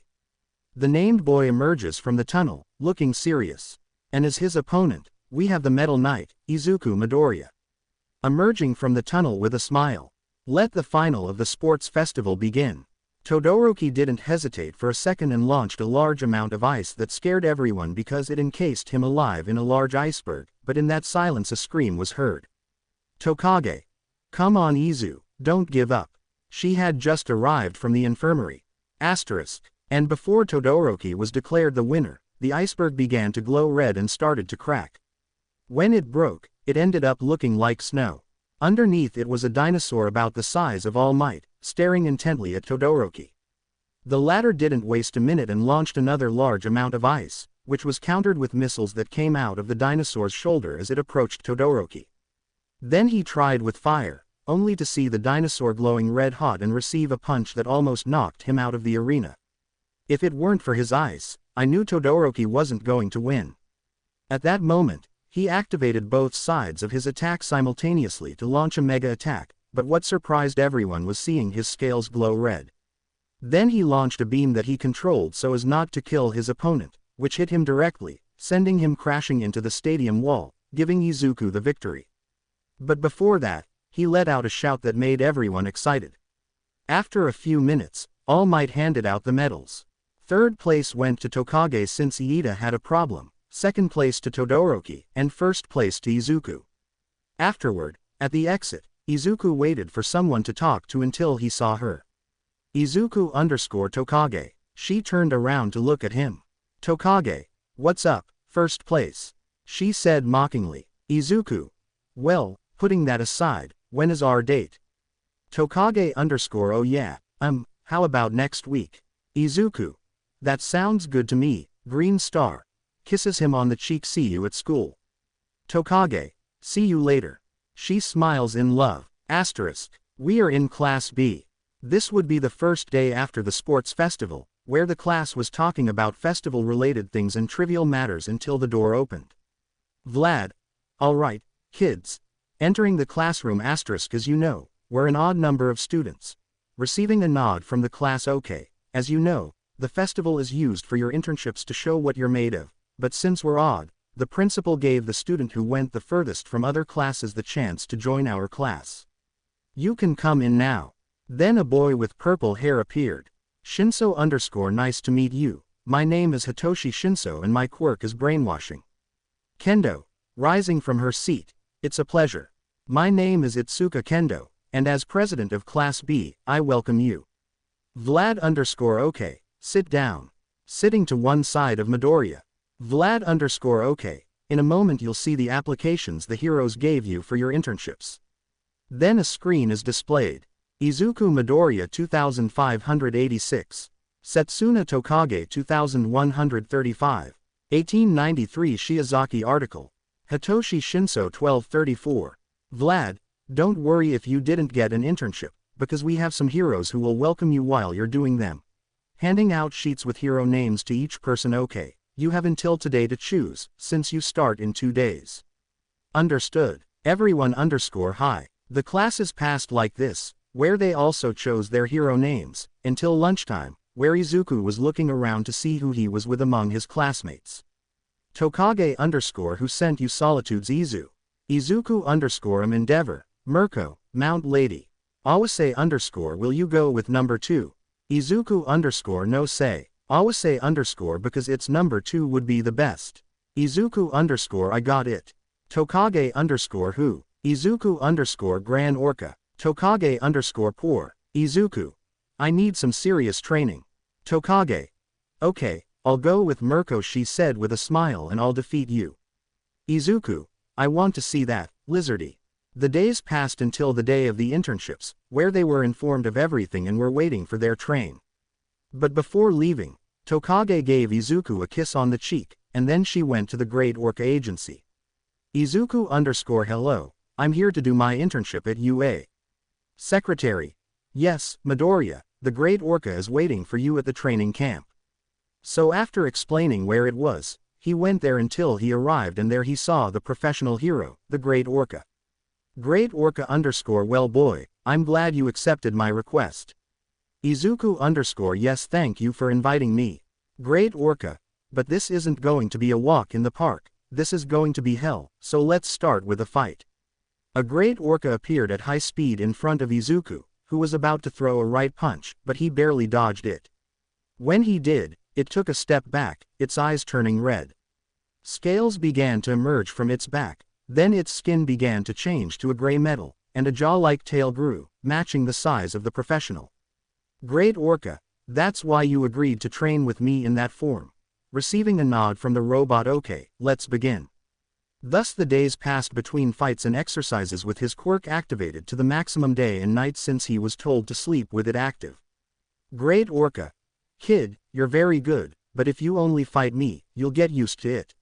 Speaker 1: The named boy emerges from the tunnel, looking serious. And as his opponent, we have the Metal Knight, Izuku Midoriya. Emerging from the tunnel with a smile. Let the final of the sports festival begin. Todoroki didn't hesitate for a second and launched a large amount of ice that scared everyone because it encased him alive in a large iceberg, but in that silence a scream was heard. Tokage. Come on Izu, don't give up. She had just arrived from the infirmary. And before Todoroki was declared the winner, the iceberg began to glow red and started to crack. When it broke, it ended up looking like snow. Underneath it was a dinosaur about the size of All Might, staring intently at Todoroki. The latter didn't waste a minute and launched another large amount of ice, which was countered with missiles that came out of the dinosaur's shoulder as it approached Todoroki. Then he tried with fire, only to see the dinosaur glowing red-hot and receive a punch that almost knocked him out of the arena. If it weren't for his ice, I knew Todoroki wasn't going to win. At that moment, he activated both sides of his attack simultaneously to launch a mega attack, but what surprised everyone was seeing his scales glow red. Then he launched a beam that he controlled so as not to kill his opponent, which hit him directly, sending him crashing into the stadium wall, giving Izuku the victory. But before that, he let out a shout that made everyone excited. After a few minutes, All Might handed out the medals. Third place went to Tokage since Iida had a problem, second place to Todoroki, and first place to Izuku. Afterward, at the exit, Izuku waited for someone to talk to until he saw her. Izuku_Tokage. She turned around to look at him. Tokage. What's up, first place? She said mockingly. Izuku. Well, putting that aside, when is our date? Tokage_Oh yeah, how about next week? Izuku. That sounds good to me, green star. Kisses him on the cheek. See you at school. Tokage. See you later. She smiles in love. We are in Class B. This would be the first day after the sports festival, where the class was talking about festival-related things and trivial matters until the door opened. Vlad. Alright, kids. Entering the classroom as you know, we're an odd number of students. Receiving a nod from the class. Okay, as you know, the festival is used for your internships to show what you're made of, but since we're odd, the principal gave the student who went the furthest from other classes the chance to join our class. You can come in now. Then a boy with purple hair appeared. Shinso_nice to meet you. My name is Hitoshi Shinso and my quirk is brainwashing. Kendo. Rising from her seat. It's a pleasure. My name is Itsuka Kendo, and as president of Class B, I welcome you. Vlad_okay. Sit down. Sitting to one side of Midoriya. Vlad_okay. In a moment you'll see the applications the heroes gave you for your internships. Then a screen is displayed. Izuku Midoriya 2586. Setsuna Tokage 2135. 1893 Shiozaki article. Hitoshi Shinso 1234. Vlad, don't worry if you didn't get an internship, because we have some heroes who will welcome you while you're doing them. Handing out sheets with hero names to each person. Okay, you have until today to choose, since you start in 2 days. Understood. Everyone _hi. The classes passed like this, where they also chose their hero names, until lunchtime, where Izuku was looking around to see who he was with among his classmates. Tokage _who sent you solitudes Izu. Izuku _ endeavor. Mirko, Mount Lady. Awase _ will you go with number 2? Izuku _ no say. Awase _ because it's number 2 would be the best. Izuku _ I got it. Tokage _ who? Izuku _ Gran Orca. Tokage _ poor. Izuku. I need some serious training. Tokage. Okay, I'll go with Mirko, she said with a smile, and I'll defeat you. Izuku. I want to see that, lizardy. The days passed until the day of the internships, where they were informed of everything and were waiting for their train. But before leaving, Tokage gave Izuku a kiss on the cheek, and then she went to the Great Orca Agency. Izuku _ hello, I'm here to do my internship at UA. Secretary. Yes, Midoriya, the Great Orca is waiting for you at the training camp. So after explaining where it was, he went there until he arrived, and there he saw the professional hero, the Great Orca. Great Orca _ well boy, I'm glad you accepted my request. Izuku _ yes, thank you for inviting me. Great Orca. But this isn't going to be a walk in the park, this is going to be hell, so let's start with a fight. A Great Orca appeared at high speed in front of Izuku, who was about to throw a right punch, but he barely dodged it. When he did, it took a step back, its eyes turning red. Scales began to emerge from its back, then its skin began to change to a gray metal, and a jaw-like tail grew, matching the size of the professional. Great Orca, that's why you agreed to train with me in that form. Receiving a nod from the robot, okay, let's begin. Thus the days passed between fights and exercises with his quirk activated to the maximum day and night since he was told to sleep with it active. Great Orca. Kid, you're very good, but if you only fight me, you'll get used to it.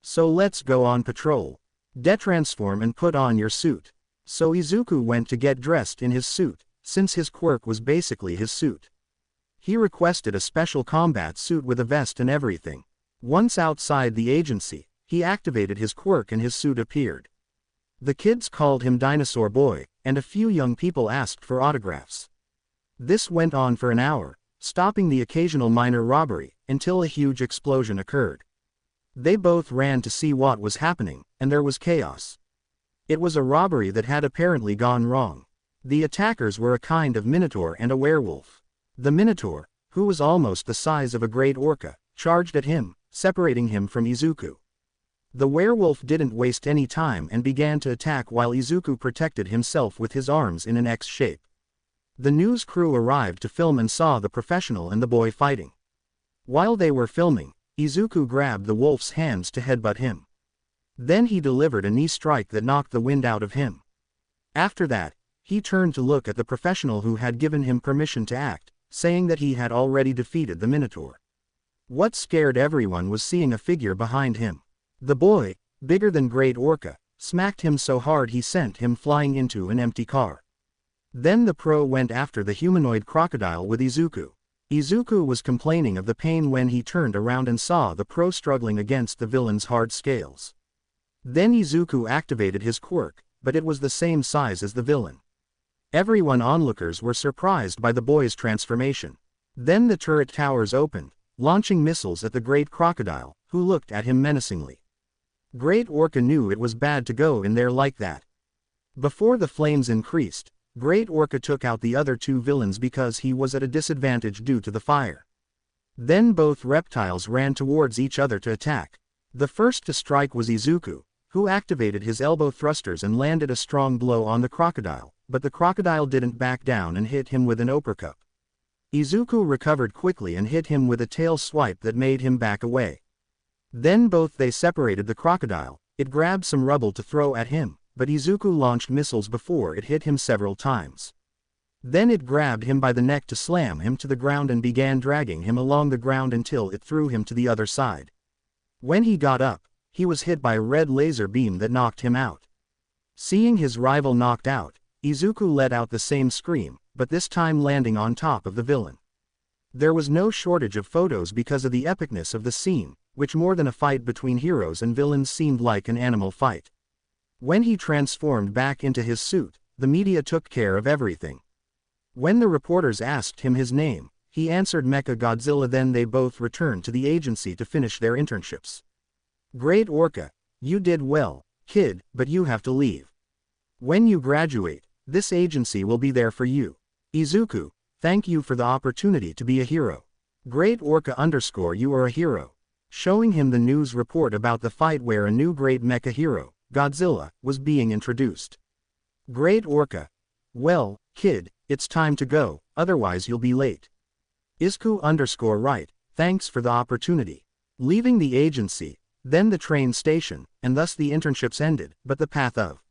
Speaker 1: So let's go on patrol. Detransform and put on your suit. So Izuku went to get dressed in his suit, since his quirk was basically his suit. He requested a special combat suit with a vest and everything. Once outside the agency, he activated his quirk and his suit appeared. The kids called him Dinosaur Boy, and a few young people asked for autographs. This went on for an hour, stopping the occasional minor robbery, until a huge explosion occurred. They both ran to see what was happening, and there was chaos. It was a robbery that had apparently gone wrong. The attackers were a kind of minotaur and a werewolf. The minotaur, who was almost the size of a Great Orca, charged at him, separating him from Izuku. The werewolf didn't waste any time and began to attack while Izuku protected himself with his arms in an X shape. The news crew arrived to film and saw the professional and the boy fighting. While they were filming, Izuku grabbed the wolf's hands to headbutt him. Then he delivered a knee strike that knocked the wind out of him. After that, he turned to look at the professional who had given him permission to act, saying that he had already defeated the Minotaur. What scared everyone was seeing a figure behind him. The boy, bigger than Great Orca, smacked him so hard he sent him flying into an empty car. Then the pro went after the humanoid crocodile with Izuku. Izuku was complaining of the pain when he turned around and saw the pro struggling against the villain's hard scales. Then Izuku activated his quirk, but it was the same size as the villain. Everyone onlookers were surprised by the boy's transformation. Then the turret towers opened, launching missiles at the great crocodile, who looked at him menacingly. Great Orca knew it was bad to go in there like that. Before the flames increased, Great Orca took out the other two villains because he was at a disadvantage due to the fire. Then both reptiles ran towards each other to attack. The first to strike was Izuku, who activated his elbow thrusters and landed a strong blow on the crocodile, but the crocodile didn't back down and hit him with an uppercut. Izuku recovered quickly and hit him with a tail swipe that made him back away. Then both they separated the crocodile. It grabbed some rubble to throw at him, but Izuku launched missiles before it hit him several times. Then it grabbed him by the neck to slam him to the ground and began dragging him along the ground until it threw him to the other side. When he got up, he was hit by a red laser beam that knocked him out. Seeing his rival knocked out, Izuku let out the same scream, but this time landing on top of the villain. There was no shortage of photos because of the epicness of the scene, which more than a fight between heroes and villains seemed like an animal fight. When he transformed back into his suit, the media took care of everything. When the reporters asked him his name, he answered Mecha Godzilla. Then they both returned to the agency to finish their internships. Great Orca, you did well, kid, but you have to leave. When you graduate, this agency will be there for you. Izuku, thank you for the opportunity to be a hero. Great Orca _ you are a hero. Showing him the news report about the fight where a new great mecha hero, Godzilla, was being introduced. Great Orca, well, kid, it's time to go, otherwise you'll be late. Izuku _ right, thanks for the opportunity. Leaving the agency, then the train station, and thus the internships ended, but the path of.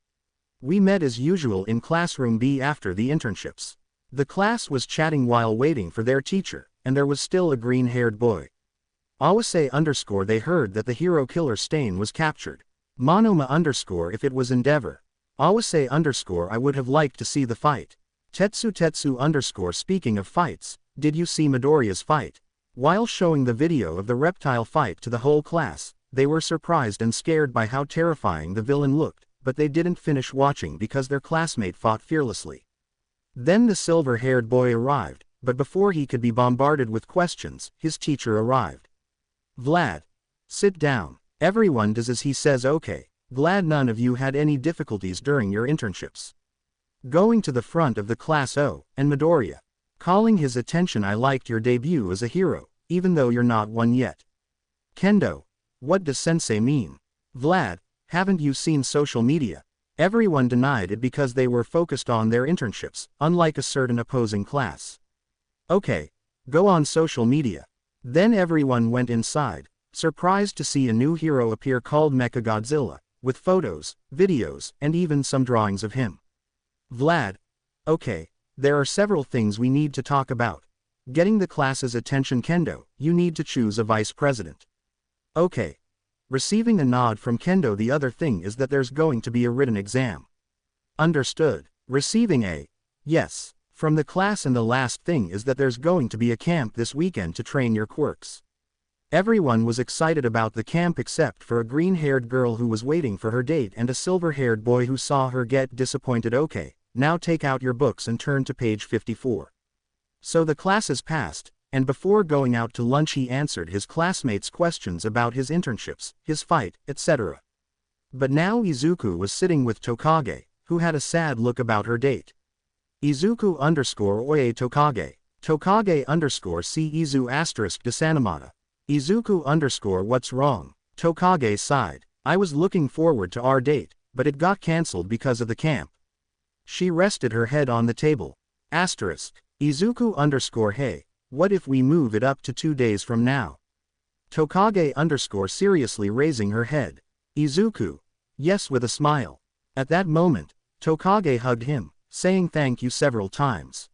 Speaker 1: We met as usual in classroom B after the internships. The class was chatting while waiting for their teacher, and there was still a green-haired boy. Awase _ they heard that the hero killer Stain was captured. Monoma _ if it was Endeavor. Awase _ I would have liked to see the fight. Tetsu _ speaking of fights, did you see Midoriya's fight? While showing the video of the reptile fight to the whole class, they were surprised and scared by how terrifying the villain looked, but they didn't finish watching because their classmate fought fearlessly. Then the silver-haired boy arrived, but before he could be bombarded with questions, his teacher arrived. Vlad, sit down. Everyone does as he says. Okay, glad none of you had any difficulties during your internships. Going to the front of the class. Oh, and Midoriya. Calling his attention. I liked your debut as a hero, even though you're not one yet. Kendo, what does sensei mean? Vlad, haven't you seen social media? Everyone denied it because they were focused on their internships, unlike a certain opposing class. Okay, go on social media. Then everyone went inside, surprised to see a new hero appear called Mecha Godzilla, with photos, videos, and even some drawings of him. Vlad, okay, there are several things we need to talk about. Getting the class's attention. Kendo, you need to choose a vice president. Okay. Receiving a nod from Kendo. The other thing is that there's going to be a written exam. Understood. Receiving a yes from the class. And the last thing is that there's going to be a camp this weekend to train your quirks. Everyone was excited about the camp except for a green-haired girl who was waiting for her date and a silver-haired boy who saw her get disappointed. Okay, now take out your books and turn to page 54. So the classes passed, and before going out to lunch he answered his classmates' questions about his internships, his fight, etc. But now Izuku was sitting with Tokage, who had a sad look about her date. Izuku _ oye Tokage. Tokage _ see Izu * Desanimata. Izuku _ what's wrong? Tokage sighed. I was looking forward to our date, but it got cancelled because of the camp. She rested her head on the table. Izuku _ hey, what if we move it up to 2 days from now? Tokage _ seriously raising her head. Izuku, yes, with a smile. At that moment, Tokage hugged him, saying thank you several times.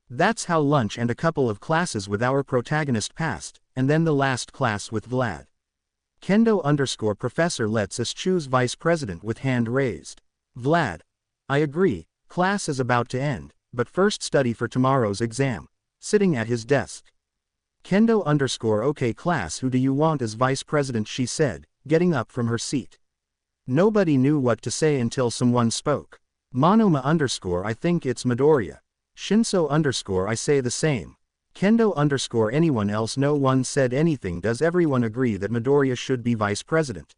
Speaker 1: That's how lunch and a couple of classes with our protagonist passed, and then the last class with Vlad. Kendo _ professor lets us choose vice president with hand raised. Vlad, I agree, class is about to end, but first study for tomorrow's exam. Sitting at his desk. Kendo _ okay class, who do you want as vice president? She said, getting up from her seat. Nobody knew what to say until someone spoke. Monoma _ I think it's Midoriya. Shinso _ I say the same. Kendo _ anyone else? No one said anything. Does everyone agree that Midoriya should be vice president?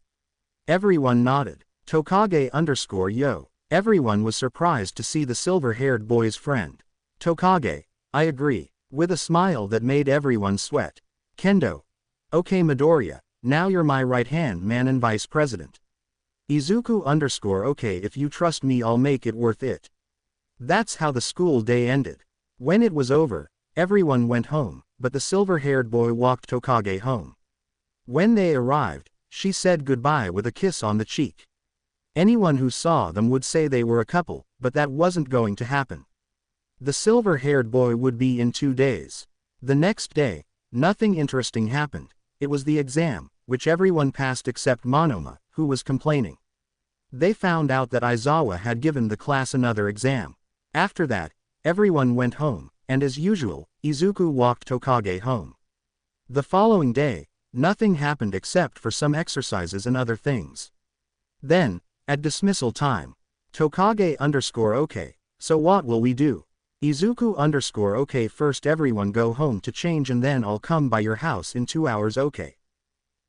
Speaker 1: Everyone nodded. Tokage _ yo. Everyone was surprised to see the silver-haired boy's friend. Tokage, I agree, with a smile that made everyone sweat. Kendo, okay Midoriya, now you're my right-hand man and vice president. Izuku _ okay, if you trust me I'll make it worth it. That's how the school day ended. When it was over, everyone went home, but the silver-haired boy walked Tokage home. When they arrived, she said goodbye with a kiss on the cheek. Anyone who saw them would say they were a couple, but that wasn't going to happen. The silver-haired boy would be in 2 days. The next day, nothing interesting happened. It was the exam, which everyone passed except Monoma, who was complaining. They found out that Aizawa had given the class another exam. After that, everyone went home, and as usual, Izuku walked Tokage home. The following day, nothing happened except for some exercises and other things. Then, At dismissal time. Tokage underscore okay, so what will we do? Izuku underscore okay, first everyone go home to change and then I'll come by your house in 2 hours, okay.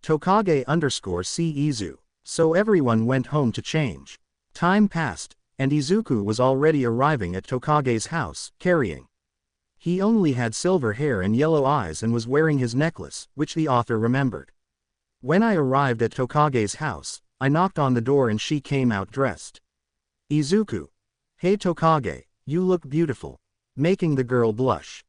Speaker 1: Tokage underscore see Izu. So everyone went home to change. Time passed, and Izuku was already arriving at Tokage's house, carrying. He only had silver hair and yellow eyes and was wearing his necklace, which the author remembered. When I arrived at Tokage's house, I knocked on the door and she came out dressed. Izuku. Hey Tokage, you look beautiful. Making the girl blush.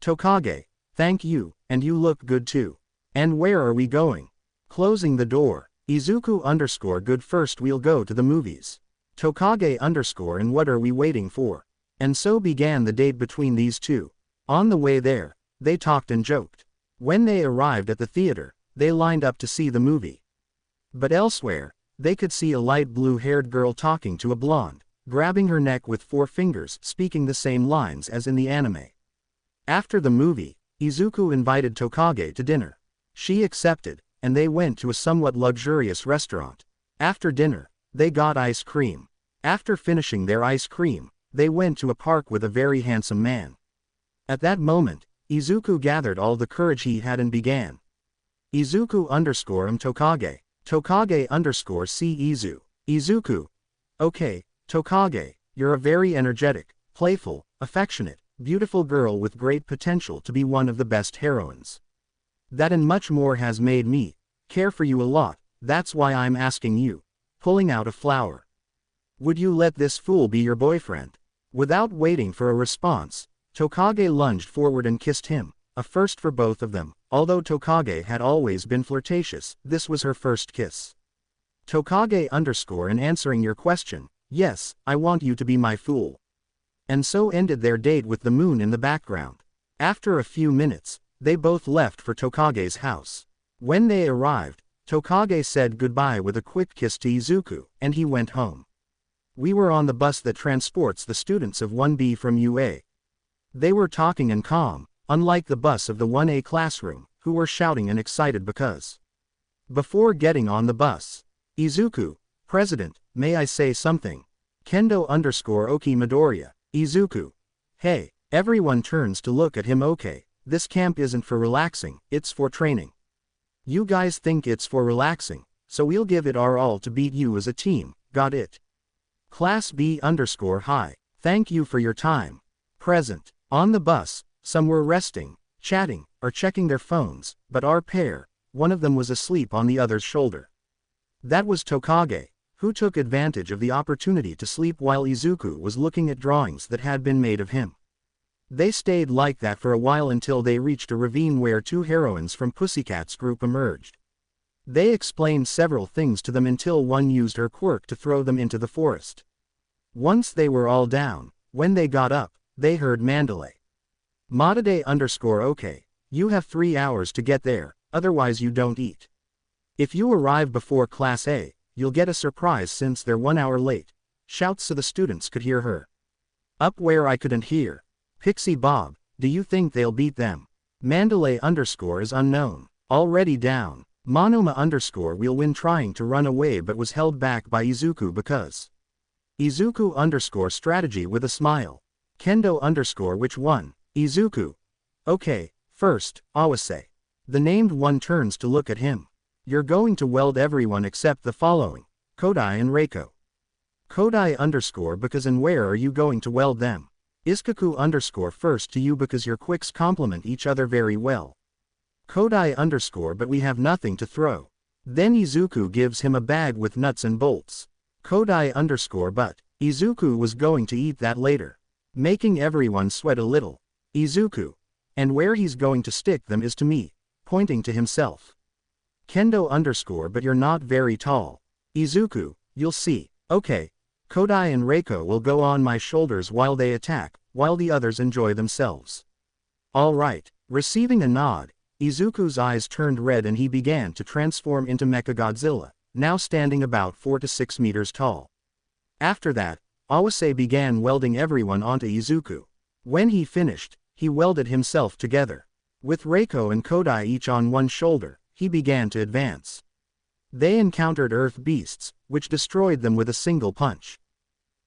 Speaker 1: Tokage. Thank you, and you look good too. And where are we going? Closing the door. Izuku underscore good, first we'll go to the movies. Tokage underscore and what are we waiting for? And so began the date between these two. On the way there, they talked and joked. When they arrived at the theater, they lined up to see the movie. But elsewhere, they could see a light blue-haired girl talking to a blonde, grabbing her neck with 4 fingers, speaking the same lines as in the anime. After the movie, Izuku invited Tokage to dinner. She accepted, and they went to a somewhat luxurious restaurant. After dinner, they got ice cream. After finishing their ice cream, they went to a park with a very handsome man. At that moment, Izuku gathered all the courage he had and began. Izuku underscore Tokage. Tokage underscore see Izu. Izuku. Okay, Tokage, you're a very energetic, playful, affectionate, beautiful girl with great potential to be one of the best heroines. That and much more has made me care for you a lot, that's why I'm asking you. Pulling out a flower. Would you let this fool be your boyfriend? Without waiting for a response, Tokage lunged forward and kissed him, a first for both of them. Although Tokage had always been flirtatious, this was her first kiss. Tokage underscore in answering your question, yes, I want you to be my fool. And so ended their date with the moon in the background. After a few minutes, they both left for Tokage's house. When they arrived, Tokage said goodbye with a quick kiss to Izuku, and he went home. We were on the bus that transports the students of 1B from UA. They were talking and calm, unlike the bus of the 1A classroom, who were shouting and excited because. Before getting on the bus, Izuku, President, may I say something? Kendo underscore Oki Midoriya, Izuku. Hey, everyone turns to look at him. Okay, this camp isn't for relaxing, it's for training. You guys think it's for relaxing, so we'll give it our all to beat you as a team, got it? Class B underscore hi, thank you for your time. Present. On the bus, some were resting, chatting, or checking their phones, but our pair, one of them was asleep on the other's shoulder. That was Tokage, who took advantage of the opportunity to sleep while Izuku was looking at drawings that had been made of him. They stayed like that for a while until they reached a ravine where 2 heroines from Pussycat's group emerged. They explained several things to them until one used her quirk to throw them into the forest. Once they were all down, when they got up, they heard Mandalay. Madade underscore okay, you have 3 hours to get there, otherwise you don't eat. If you arrive before Class A, you'll get a surprise since they're 1 hour late. Shouts so the students could hear her. Up where I couldn't hear. Pixie Bob, do you think they'll beat them? Mandalay underscore is unknown. Already down. Monoma underscore will win trying to run away but was held back by Izuku because. Izuku underscore strategy with a smile. Kendo underscore which one? Izuku. Okay, first, Awase. The named one turns to look at him. You're going to weld everyone except the following. Kodai and Reiko. Kodai underscore because and where are you going to weld them? Iskaku underscore first to you because your quicks complement each other very well. Kodai underscore but we have nothing to throw. Then Izuku gives him a bag with nuts and bolts. Kodai underscore but, Izuku was going to eat that later. Making everyone sweat a little. Izuku. And where he's going to stick them is to me, pointing to himself. Kendo underscore but you're not very tall. Izuku, you'll see. Okay. Kodai and Reiko will go on my shoulders while they attack, while the others enjoy themselves. Alright. Receiving a nod, Izuku's eyes turned red and he began to transform into Mecha Godzilla, now standing about 4 to 6 meters tall. After that, Awase began welding everyone onto Izuku. When he finished, he welded himself together. With Reiko and Kodai each on one shoulder, he began to advance. They encountered earth beasts, which destroyed them with a single punch.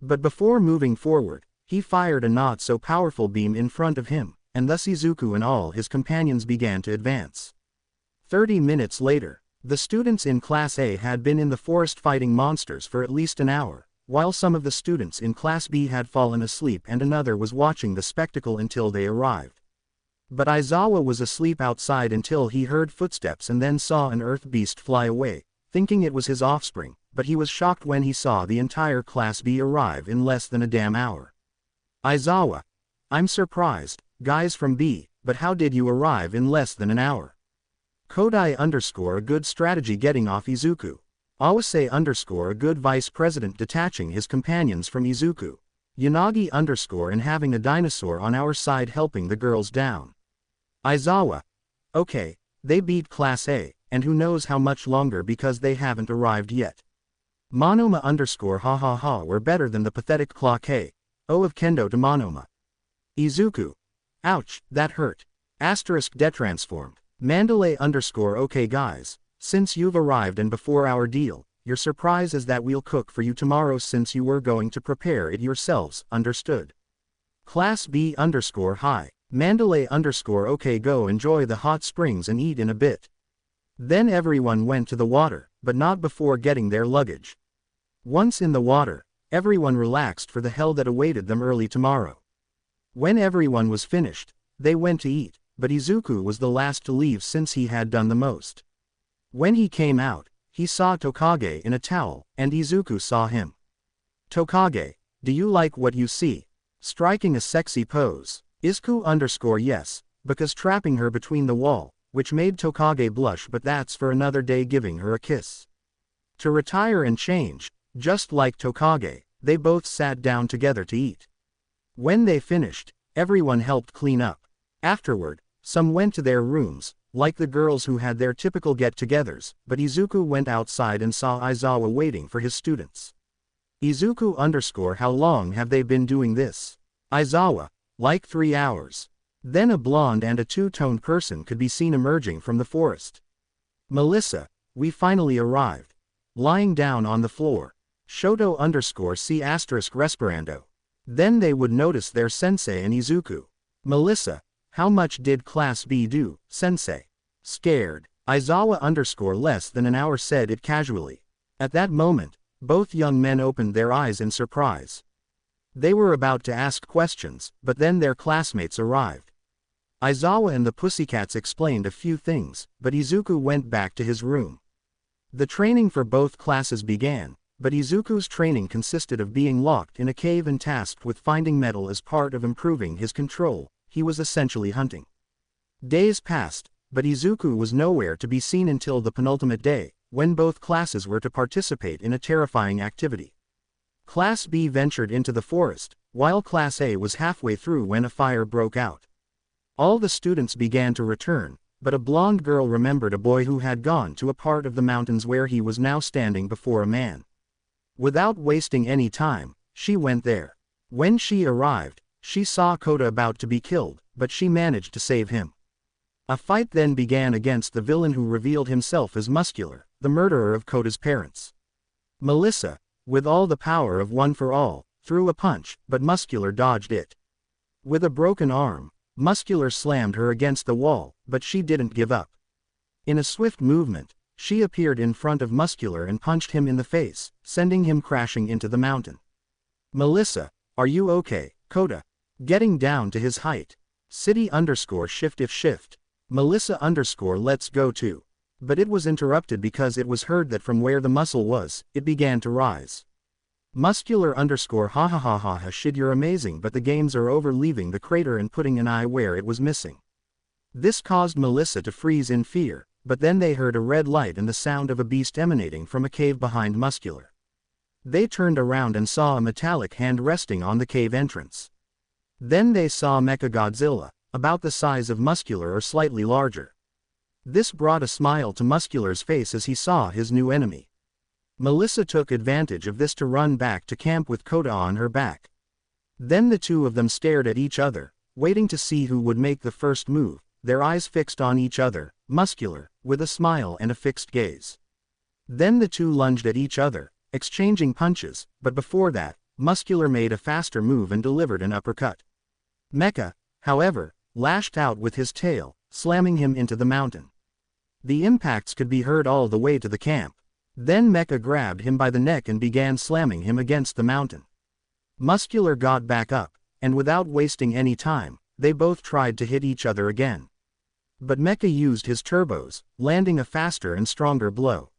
Speaker 1: But before moving forward, he fired a not so powerful beam in front of him, and thus Izuku and all his companions began to advance. 30 minutes later, the students in Class A had been in the forest fighting monsters for at least an hour, while some of the students in Class B had fallen asleep and another was watching the spectacle until they arrived. But Aizawa was asleep outside until he heard footsteps and then saw an earth beast fly away, thinking it was his offspring, but he was shocked when he saw the entire Class B arrive in less than a damn hour. Aizawa: I'm surprised, guys from B, but how did you arrive in less than an hour? Kodai _ a good strategy getting off Izuku. Awase _ a good vice president detaching his companions from Izuku. Yanagi _ and having a dinosaur on our side helping the girls down. Aizawa: okay, they beat Class A, and who knows how much longer because they haven't arrived yet. Monoma _ ha ha ha, we're better than the pathetic Claw K. O of Kendo to Monoma. Izuku: ouch, that hurt. Detransformed. Mandalay _ okay guys, since you've arrived and before our deal, your surprise is that we'll cook for you tomorrow since you were going to prepare it yourselves, understood? Class B _ hi. Mandalay _ okay, go enjoy the hot springs and eat in a bit. Then everyone went to the water, but not before getting their luggage. Once in the water, everyone relaxed for the hell that awaited them early tomorrow. When everyone was finished, they went to eat, but Izuku was the last to leave since he had done the most. When he came out, he saw Tokage in a towel, and Izuku saw him. Tokage: do you like what you see? Striking a sexy pose. Izuku _ yes, because trapping her between the wall, which made Tokage blush, but that's for another day, giving her a kiss. To retire and change, just like Tokage, they both sat down together to eat. When they finished, everyone helped clean up. Afterward, some went to their rooms, like the girls who had their typical get-togethers, but Izuku went outside and saw Aizawa waiting for his students. Izuku _ how long have they been doing this? Aizawa: like 3 hours. Then a blonde and a two-toned person could be seen emerging from the forest. Melissa: we finally arrived. Lying down on the floor. Shoto _ C * respirando. Then they would notice their sensei and Izuku. Melissa: how much did Class B do, sensei? Scared. Aizawa _ less than an hour, said it casually. At that moment, both young men opened their eyes in surprise. They were about to ask questions, but then their classmates arrived. Aizawa and the Pussycats explained a few things, but Izuku went back to his room. The training for both classes began, but Izuku's training consisted of being locked in a cave and tasked with finding metal as part of improving his control. He was essentially hunting. Days passed, but Izuku was nowhere to be seen until the penultimate day, when both classes were to participate in a terrifying activity. Class B ventured into the forest, while Class A was halfway through when a fire broke out. All the students began to return, but a blonde girl remembered a boy who had gone to a part of the mountains where he was now standing before a man. Without wasting any time, she went there. When she arrived, she saw Kota about to be killed, but she managed to save him. A fight then began against the villain who revealed himself as Muscular, the murderer of Kota's parents. Melissa, with all the power of One for All, threw a punch, but Muscular dodged it. With a broken arm, Muscular slammed her against the wall, but she didn't give up. In a swift movement, she appeared in front of Muscular and punched him in the face, sending him crashing into the mountain. Melissa: are you okay, Kota? Getting down to his height. City _ shift if shift. Melissa _ let's go too. But it was interrupted because it was heard that from where the muscle was, it began to rise. Muscular _ ha ha ha ha ha, shit, you're amazing, but the games are over, leaving the crater and putting an eye where it was missing. This caused Melissa to freeze in fear, but then they heard a red light and the sound of a beast emanating from a cave behind Muscular. They turned around and saw a metallic hand resting on the cave entrance. Then they saw Mecha Godzilla, about the size of Muscular or slightly larger. This brought a smile to Muscular's face as he saw his new enemy. Melissa took advantage of this to run back to camp with Kota on her back. Then the two of them stared at each other, waiting to see who would make the first move, their eyes fixed on each other, Muscular, with a smile and a fixed gaze. Then the two lunged at each other, exchanging punches, but before that, Muscular made a faster move and delivered an uppercut. Mecha, however, lashed out with his tail, slamming him into the mountain. The impacts could be heard all the way to the camp. Then Mecha grabbed him by the neck and began slamming him against the mountain. Muscular got back up, and without wasting any time, they both tried to hit each other again. But Mecha used his turbos, landing a faster and stronger blow.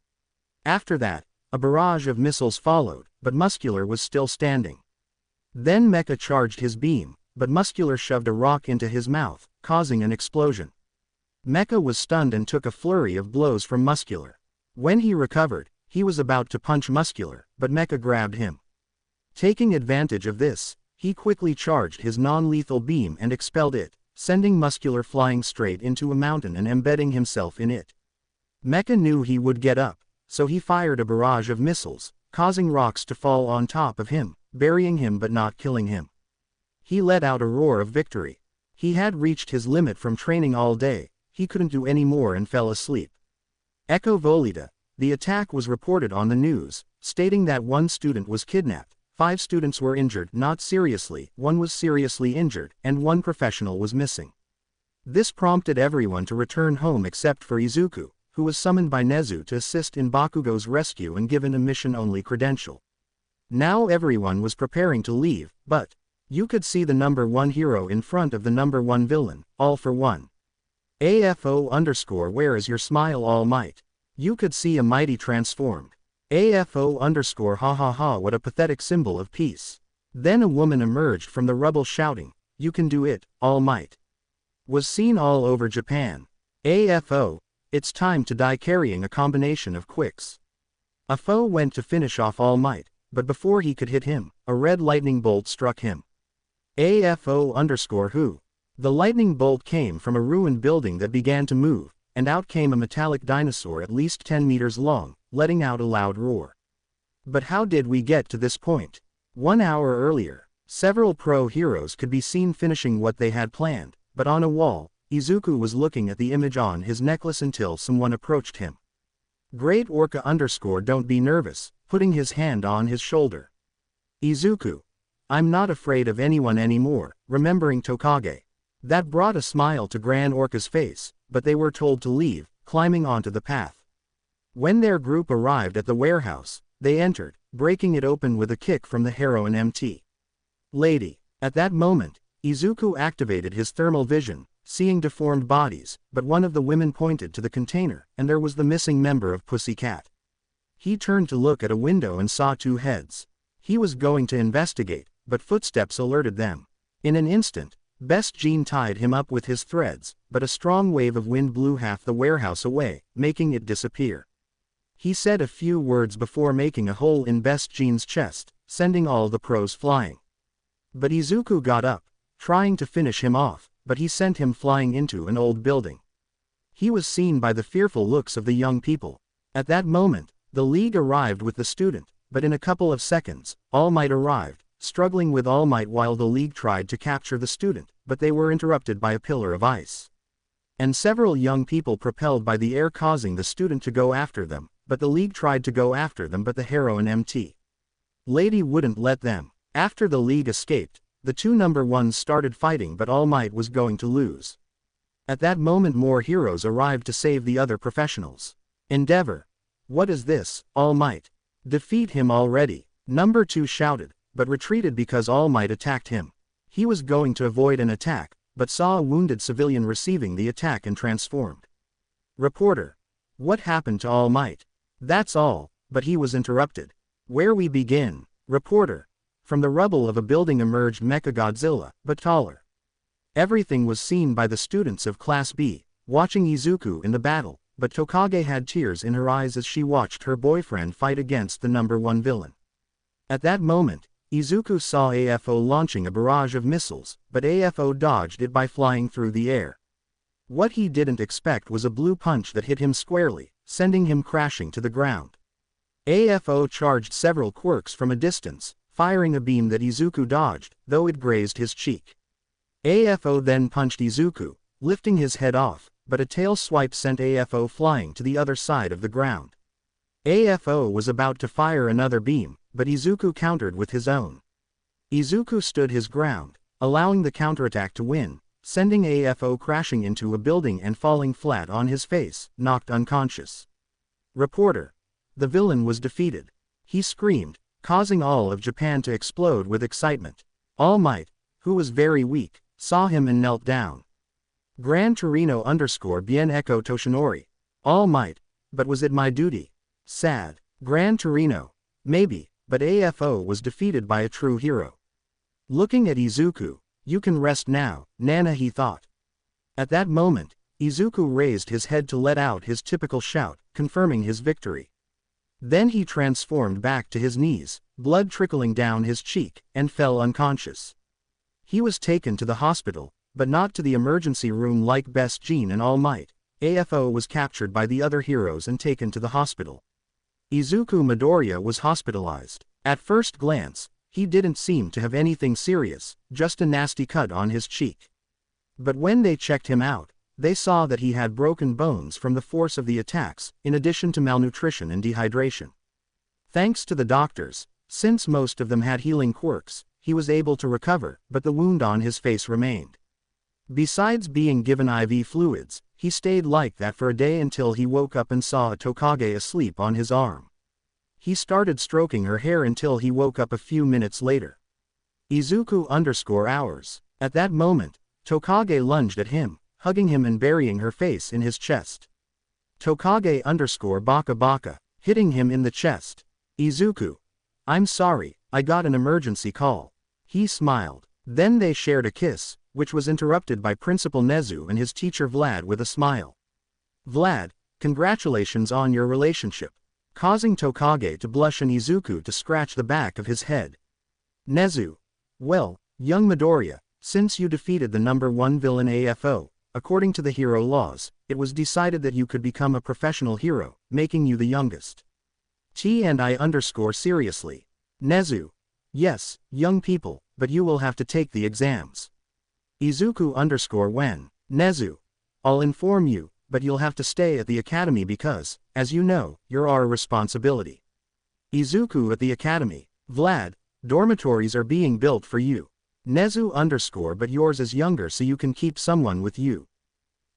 Speaker 1: After that, a barrage of missiles followed, but Muscular was still standing. Then Mecha charged his beam, but Muscular shoved a rock into his mouth, causing an explosion. Mecha was stunned and took a flurry of blows from Muscular. When he recovered, he was about to punch Muscular, but Mecha grabbed him. Taking advantage of this, he quickly charged his non-lethal beam and expelled it, sending Muscular flying straight into a mountain and embedding himself in it. Mecha knew he would get up, so he fired a barrage of missiles, causing rocks to fall on top of him, burying him but not killing him. He let out a roar of victory. He had reached his limit from training all day, he couldn't do any more and fell asleep. Echo Volita, the attack was reported on the news, stating that one student was kidnapped, 5 students were injured not seriously, 1 was seriously injured, and 1 professional was missing. This prompted everyone to return home except for Izuku, who was summoned by Nezu to assist in Bakugo's rescue and given a mission-only credential. Now everyone was preparing to leave, but you could see the number 1 hero in front of the number 1 villain, all for one. AFO_where is your smile All Might? You could see a mighty transformed. AFO_ ha ha ha what a pathetic symbol of peace. Then a woman emerged from the rubble shouting, you can do it, All Might. Was seen all over Japan. AFO, it's time to die carrying a combination of quicks. A foe went to finish off All Might, but before he could hit him, a red lightning bolt struck him. AFO_who? The lightning bolt came from a ruined building that began to move, and out came a metallic dinosaur at least 10 meters long, letting out a loud roar. But how did we get to this point? 1 hour earlier, several pro heroes could be seen finishing what they had planned, but on a wall, Izuku was looking at the image on his necklace until someone approached him. Great Orca_ don't be nervous, putting his hand on his shoulder. Izuku. I'm not afraid of anyone anymore, remembering Tokage. That brought a smile to Gran Orca's face, but they were told to leave, climbing onto the path. When their group arrived at the warehouse, they entered, breaking it open with a kick from the heroine MT. Lady. At that moment, Izuku activated his thermal vision, seeing deformed bodies, but one of the women pointed to the container, and there was the missing member of Pussycat. He turned to look at a window and saw 2 heads. He was going to investigate, but footsteps alerted them. In an instant, Best Jean tied him up with his threads, but a strong wave of wind blew half the warehouse away, making it disappear. He said a few words before making a hole in Best Jean's chest, sending all the pros flying. But Izuku got up, trying to finish him off, but he sent him flying into an old building. He was seen by the fearful looks of the young people. At that moment, the League arrived with the student, but in a couple of seconds, All Might arrived, struggling with All Might while the League tried to capture the student, but they were interrupted by a pillar of ice. And several young people propelled by the air causing the student to go after them, but the League tried to go after them but the heroine MT. Lady wouldn't let them. After the League escaped, the 2 number 1s started fighting but All Might was going to lose. At that moment more heroes arrived to save the other professionals. Endeavor. What is this, All Might? Defeat him already. Number 2 shouted, but retreated because All Might attacked him. He was going to avoid an attack, but saw a wounded civilian receiving the attack and transformed. Reporter. What happened to All Might? That's all, but he was interrupted. Where we begin? Reporter. From the rubble of a building emerged Mecha Godzilla, but taller. Everything was seen by the students of Class B, watching Izuku in the battle, but Tokage had tears in her eyes as she watched her boyfriend fight against the number 1 villain. At that moment, Izuku saw AFO launching a barrage of missiles, but AFO dodged it by flying through the air. What he didn't expect was a blue punch that hit him squarely, sending him crashing to the ground. AFO charged several quirks from a distance, firing a beam that Izuku dodged, though it grazed his cheek. AFO then punched Izuku, lifting his head off, but a tail swipe sent AFO flying to the other side of the ground. AFO was about to fire another beam, but Izuku countered with his own. Izuku stood his ground, allowing the counterattack to win, sending AFO crashing into a building and falling flat on his face, knocked unconscious. Reporter. The villain was defeated. He screamed, causing all of Japan to explode with excitement. All Might, who was very weak, saw him and knelt down. Gran Torino _ Bien Echo Toshinori. All Might, but was it my duty? Sad. Gran Torino. Maybe, but AFO was defeated by a true hero. Looking at Izuku, you can rest now, Nana, he thought. At that moment, Izuku raised his head to let out his typical shout, confirming his victory. Then he transformed back to his knees, blood trickling down his cheek, and fell unconscious. He was taken to the hospital, but not to the emergency room like Best Jean and All Might. AFO was captured by the other heroes and taken to the hospital. Izuku Midoriya was hospitalized. At first glance, he didn't seem to have anything serious, just a nasty cut on his cheek. But when they checked him out, they saw that he had broken bones from the force of the attacks, in addition to malnutrition and dehydration. Thanks to the doctors, since most of them had healing quirks, he was able to recover, but the wound on his face remained. Besides being given IV fluids, he stayed like that for a day until he woke up and saw a Tokage asleep on his arm. He started stroking her hair until he woke up a few minutes later. Izuku _hours. At that moment, Tokage lunged at him, hugging him and burying her face in his chest. Tokage _Baka Baka, hitting him in the chest. Izuku. I'm sorry, I got an emergency call. He smiled. Then they shared a kiss, which was interrupted by Principal Nezu and his teacher Vlad with a smile. Vlad, congratulations on your relationship. Causing Tokage to blush and Izuku to scratch the back of his head. Nezu. Well, young Midoriya, since you defeated the #1 villain AFO, according to the hero laws, it was decided that you could become a professional hero, making you the youngest. T&I seriously. Nezu. Yes, young people, but you will have to take the exams. Izuku _when. Nezu. I'll inform you, but you'll have to stay at the academy because, as you know, you're our responsibility. Izuku at the academy. Vlad, dormitories are being built for you. Nezu _ but yours is younger so you can keep someone with you.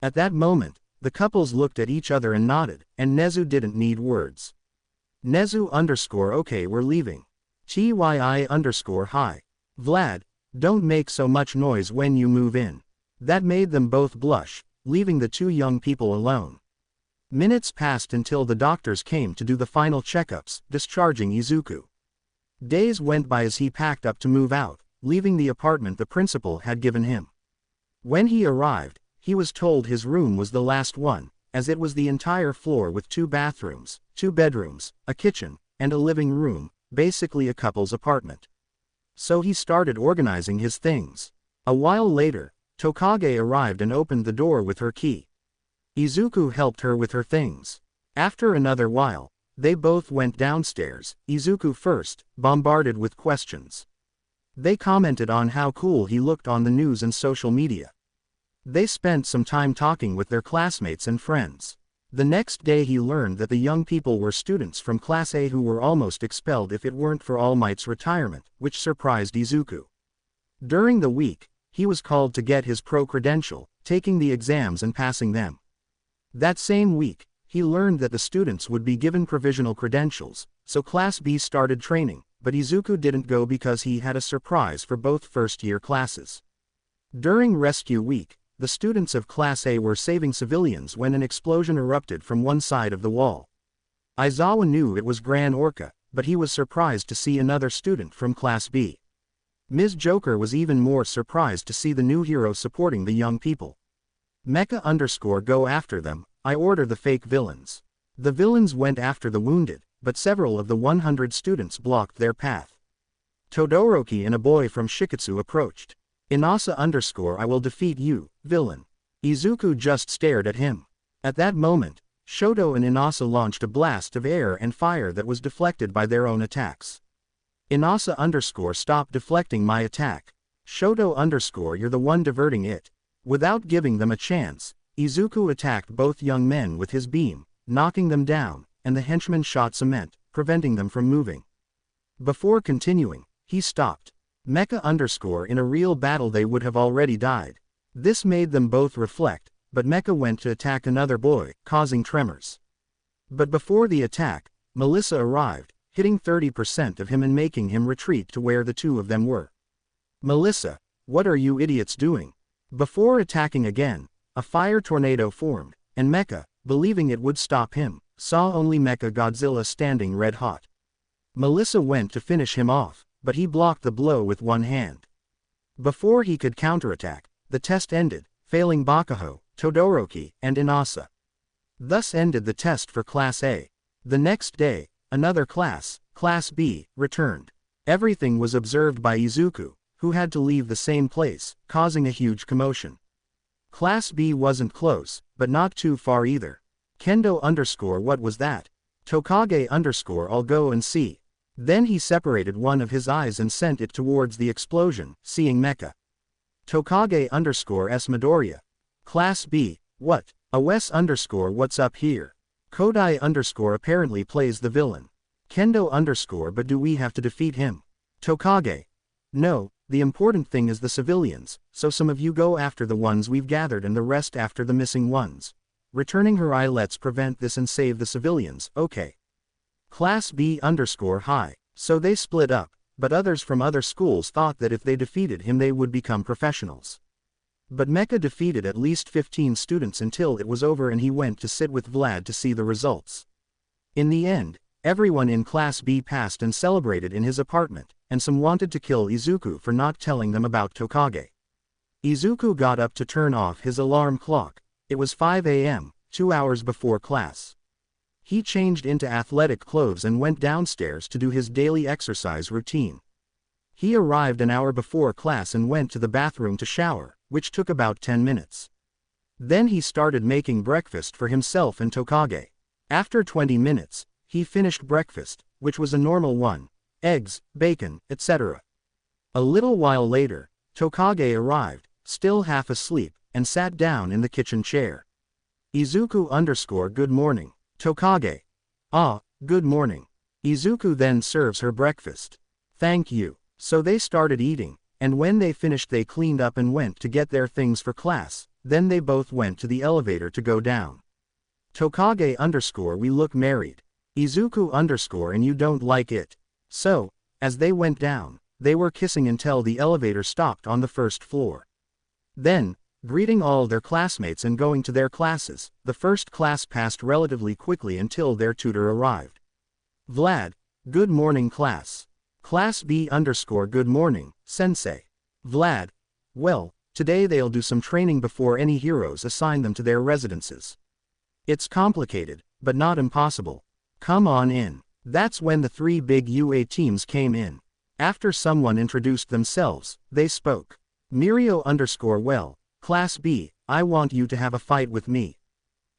Speaker 1: At that moment, the couples looked at each other and nodded, and Nezu didn't need words. Nezu _ okay, we're leaving. TYI _ hi. Vlad, don't make so much noise when you move in. That made them both blush, leaving the two young people alone. Minutes passed until the doctors came to do the final checkups, discharging Izuku. Days went by as he packed up to move out, leaving the apartment the principal had given him. When he arrived, he was told his room was the last one, as it was the entire floor with 2 bathrooms, 2 bedrooms, a kitchen, and a living room, basically a couple's apartment. So he started organizing his things. A while later, Tokage arrived and opened the door with her key. Izuku helped her with her things. After another while, they both went downstairs, Izuku first, bombarded with questions. They commented on how cool he looked on the news and social media. They spent some time talking with their classmates and friends. The next day he learned that the young people were students from Class A who were almost expelled if it weren't for All Might's retirement, which surprised Izuku. During the week, he was called to get his pro credential, taking the exams and passing them. That same week, he learned that the students would be given provisional credentials, so Class B started training, but Izuku didn't go because he had a surprise for both first-year classes. During rescue week, the students of Class A were saving civilians when an explosion erupted from one side of the wall. Aizawa knew it was Gran Orca, but he was surprised to see another student from Class B. Ms. Joker was even more surprised to see the new hero supporting the young people. Mecha _ go after them, I order the fake villains. The villains went after the wounded, but several of the 100 students blocked their path. Todoroki and a boy from Shiketsu approached. Inasa _ I will defeat you, villain. Izuku just stared at him. At that moment, Shoto and Inasa launched a blast of air and fire that was deflected by their own attacks. Inasa _ stop deflecting my attack. Shoto _ you're the one diverting it. Without giving them a chance, Izuku attacked both young men with his beam, knocking them down, and the henchman shot cement, preventing them from moving. Before continuing, he stopped. Mecha in a real battle they would have already died. This made them both reflect, but Mecha went to attack another boy, causing tremors. But before the attack, Melissa arrived, hitting 30% of him and making him retreat to where the two of them were. Melissa, what are you idiots doing? Before attacking again, a fire tornado formed, and Mecha, believing it would stop him, saw only Mecha Godzilla standing red hot. Melissa went to finish him off, but he blocked the blow with one hand. Before he could counterattack, the test ended, failing Bakuho, Todoroki, and Inasa. Thus ended the test for Class A. The next day, another class, Class B, returned. Everything was observed by Izuku, who had to leave the same place, causing a huge commotion. Class B wasn't close, but not too far either. Kendo what was that? Tokage I'll go and see. Then he separated one of his eyes and sent it towards the explosion, seeing Mecha. Tokage S Midoriya. Class B, what? OS what's up here? Kodai apparently plays the villain. Kendo but do we have to defeat him? Tokage. No, the important thing is the civilians, so some of you go after the ones we've gathered and the rest after the missing ones. Returning her eye, let's prevent this and save the civilians, okay. Class B high. So they split up, but others from other schools thought that if they defeated him they would become professionals. But Mecha defeated at least 15 students until it was over and he went to sit with Vlad to see the results. In the end, everyone in Class B passed and celebrated in his apartment, and some wanted to kill Izuku for not telling them about Tokage. Izuku got up to turn off his alarm clock. It was 5 a.m., 2 hours before class. He changed into athletic clothes and went downstairs to do his daily exercise routine. He arrived an hour before class and went to the bathroom to shower, which took about 10 minutes. Then he started making breakfast for himself and Tokage. After 20 minutes, he finished breakfast, which was a normal one, eggs, bacon, etc. A little while later, Tokage arrived, still half asleep, and sat down in the kitchen chair. Izuku good morning. Tokage. Ah, good morning. Izuku then serves her breakfast. Thank you. So they started eating, and when they finished they cleaned up and went to get their things for class, then they both went to the elevator to go down. Tokage we look married. Izuku and you don't like it. So, as they went down, they were kissing until the elevator stopped on the first floor. Then, greeting all their classmates and going to their classes, the first class passed relatively quickly until their tutor arrived. Vlad, good morning class. Class B good morning, sensei. Vlad, well, today they'll do some training before any heroes assign them to their residences. It's complicated, but not impossible. Come on in. That's when the three big UA teams came in. After someone introduced themselves, they spoke. Mirio well, Class B, I want you to have a fight with me.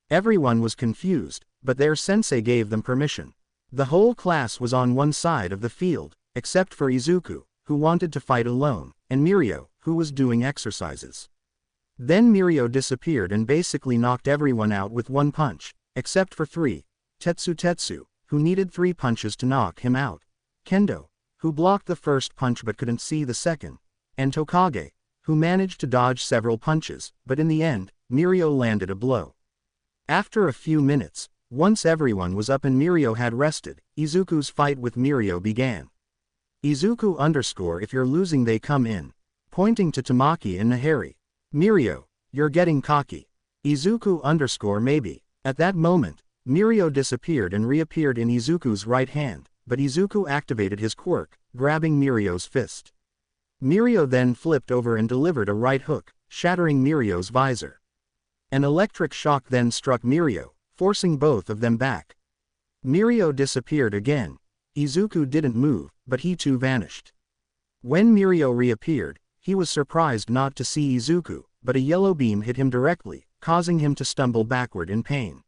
Speaker 1: Everyone was confused, but their sensei gave them permission. The whole class was on one side of the field, except for Izuku, who wanted to fight alone, and Mirio, who was doing exercises. Then Mirio disappeared and basically knocked everyone out with one punch, except for three. Tetsu, who needed 3 punches to knock him out. Kendo, who blocked the first punch but couldn't see the second. And Tokage, who managed to dodge several punches, but in the end, Mirio landed a blow. After a few minutes, once everyone was up and Mirio had rested, Izuku's fight with Mirio began. Izuku if you're losing they come in. Pointing to Tamaki and Nahari. Mirio, you're getting cocky. Izuku maybe. At that moment, Mirio disappeared and reappeared in Izuku's right hand, but Izuku activated his quirk, grabbing Mirio's fist. Mirio then flipped over and delivered a right hook, shattering Mirio's visor. An electric shock then struck Mirio, forcing both of them back. Mirio disappeared again. Izuku didn't move, but he too vanished. When Mirio reappeared, he was surprised not to see Izuku, but a yellow beam hit him directly, causing him to stumble backward in pain.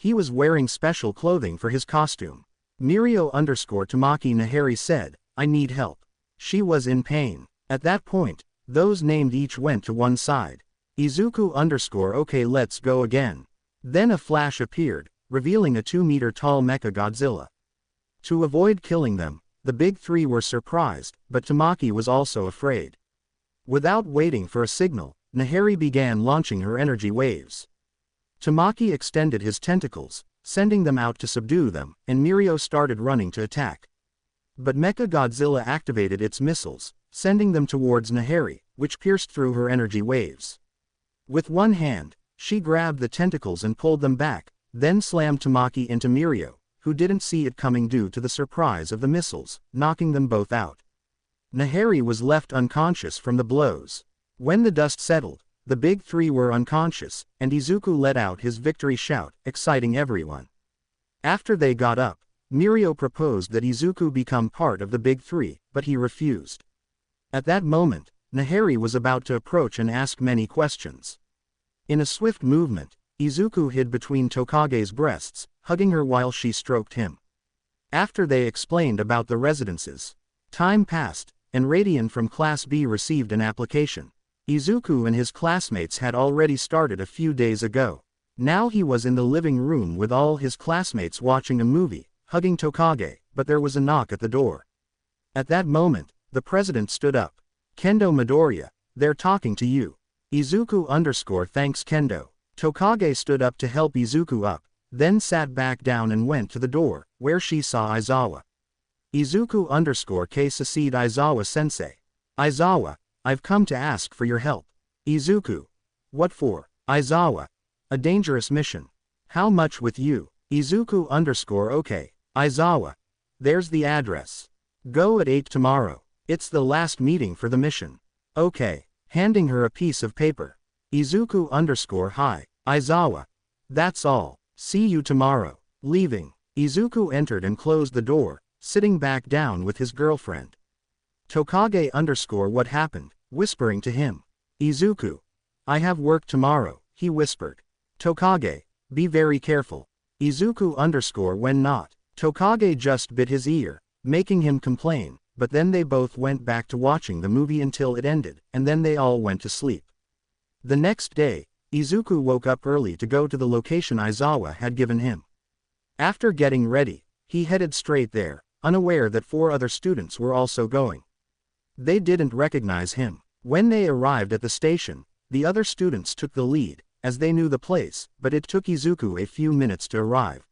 Speaker 1: He was wearing special clothing for his costume. Mirio Tamaki Nahari said, I need help. She was in pain. At that point, those named each went to one side. Izuku okay let's go again. Then a flash appeared, revealing a 2-meter-tall Mecha Godzilla. To avoid killing them, the big three were surprised, but Tamaki was also afraid. Without waiting for a signal, Nahari began launching her energy waves. Tamaki extended his tentacles, sending them out to subdue them, and Mirio started running to attack. But Mecha Godzilla activated its missiles, sending them towards Nahari, which pierced through her energy waves. With one hand, she grabbed the tentacles and pulled them back, then slammed Tamaki into Mirio, who didn't see it coming due to the surprise of the missiles, knocking them both out. Nahari was left unconscious from the blows. When the dust settled, the big three were unconscious, and Izuku let out his victory shout, exciting everyone. After they got up, Mirio proposed that Izuku become part of the big three, but he refused. At that moment, Nahari was about to approach and ask many questions. In a swift movement, Izuku hid between Tokage's breasts, hugging her while she stroked him. After they explained about the residences, time passed, and Radian from Class B received an application. Izuku and his classmates had already started a few days ago. Now he was in the living room with all his classmates watching a movie, hugging Tokage, but there was a knock at the door. At that moment, the president stood up. Kendo Midoriya, they're talking to you. Izuku thanks Kendo. Tokage stood up to help Izuku up, then sat back down and went to the door, where she saw Aizawa. Izuku K succeed Aizawa-sensei. Aizawa, I've come to ask for your help. Izuku. What for? Aizawa. A dangerous mission. How much with you? Izuku okay. Aizawa. There's the address. Go at 8 tomorrow. It's the last meeting for the mission. Okay. Handing her a piece of paper. Izuku hi. Aizawa. That's all. See you tomorrow. Leaving. Izuku entered and closed the door, sitting back down with his girlfriend. Tokage what happened, whispering to him. Izuku. I have work tomorrow, he whispered. Tokage. Be very careful. Izuku when not. Tokage just bit his ear, making him complain, but then they both went back to watching the movie until it ended, and then they all went to sleep. The next day, Izuku woke up early to go to the location Aizawa had given him. After getting ready, he headed straight there, unaware that 4 other students were also going. They didn't recognize him. When they arrived at the station, the other students took the lead, as they knew the place, but it took Izuku a few minutes to arrive.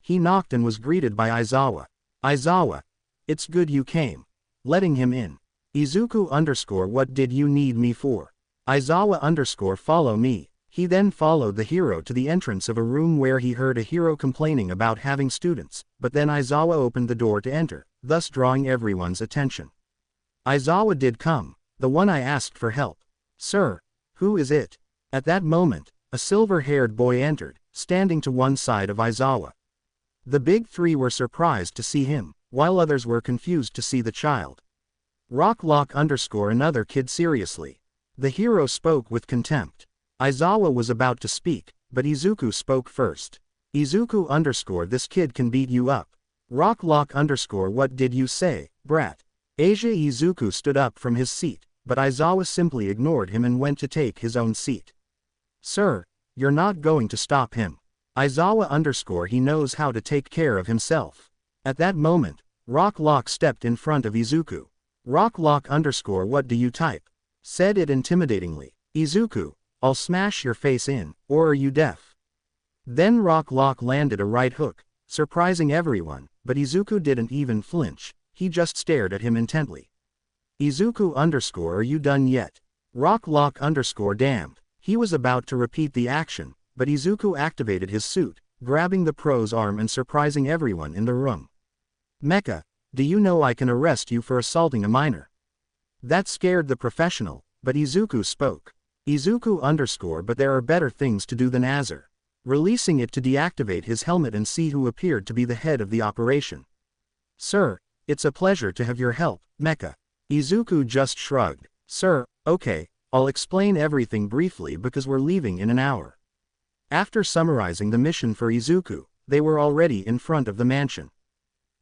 Speaker 1: He knocked and was greeted by Aizawa. Aizawa. It's good you came. Letting him in. Izuku what did you need me for? Aizawa follow me. He then followed the hero to the entrance of a room where he heard a hero complaining about having students, but then Aizawa opened the door to enter, thus drawing everyone's attention. Aizawa did come, the one I asked for help. Sir, who is it? At that moment, a silver-haired boy entered, standing to one side of Aizawa. The big three were surprised to see him, while others were confused to see the child. Rocklock another kid seriously. The hero spoke with contempt. Aizawa was about to speak, but Izuku spoke first. Izuku this kid can beat you up. Rocklock what did you say, brat? Asia Izuku stood up from his seat, but Aizawa simply ignored him and went to take his own seat. Sir, you're not going to stop him. Aizawa he knows how to take care of himself. At that moment, Rocklock stepped in front of Izuku. Rocklock what do you type? Said it intimidatingly. Izuku, I'll smash your face in, or are you deaf? Then Rocklock landed a right hook, surprising everyone, but Izuku didn't even flinch, he just stared at him intently. Izuku are you done yet? Rocklock damned. He was about to repeat the action, but Izuku activated his suit, grabbing the pro's arm and surprising everyone in the room. Mecha, do you know I can arrest you for assaulting a minor? That scared the professional, but Izuku spoke. Izuku but there are better things to do than Azur. Releasing it to deactivate his helmet and see who appeared to be the head of the operation. Sir, it's a pleasure to have your help, Mecha. Izuku just shrugged. Sir, okay, I'll explain everything briefly because we're leaving in an hour. After summarizing the mission for Izuku, they were already in front of the mansion.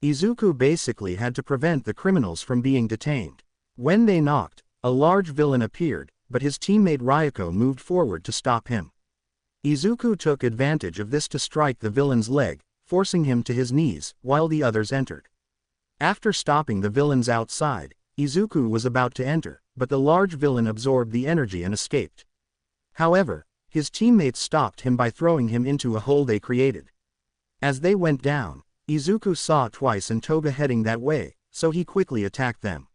Speaker 1: Izuku basically had to prevent the criminals from being detained. When they knocked, a large villain appeared, but his teammate Ryuko moved forward to stop him. Izuku took advantage of this to strike the villain's leg, forcing him to his knees, while the others entered. After stopping the villains outside, Izuku was about to enter, but the large villain absorbed the energy and escaped. However, his teammates stopped him by throwing him into a hole they created. As they went down, Izuku saw Twice and Toga heading that way, so he quickly attacked them.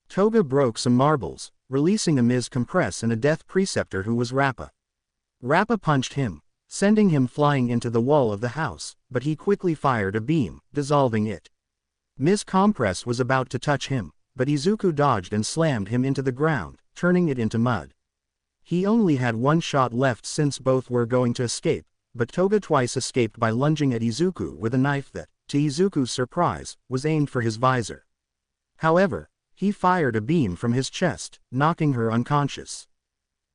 Speaker 1: Toga broke some marbles, releasing a Ms. Compress and a Death Preceptor who was Rappa. Rappa punched him, sending him flying into the wall of the house, but he quickly fired a beam, dissolving it. Ms. Compress was about to touch him, but Izuku dodged and slammed him into the ground, turning it into mud. He only had one shot left since both were going to escape, but Toga Twice escaped by lunging at Izuku with a knife that, to Izuku's surprise, was aimed for his visor. However, he fired a beam from his chest, knocking her unconscious.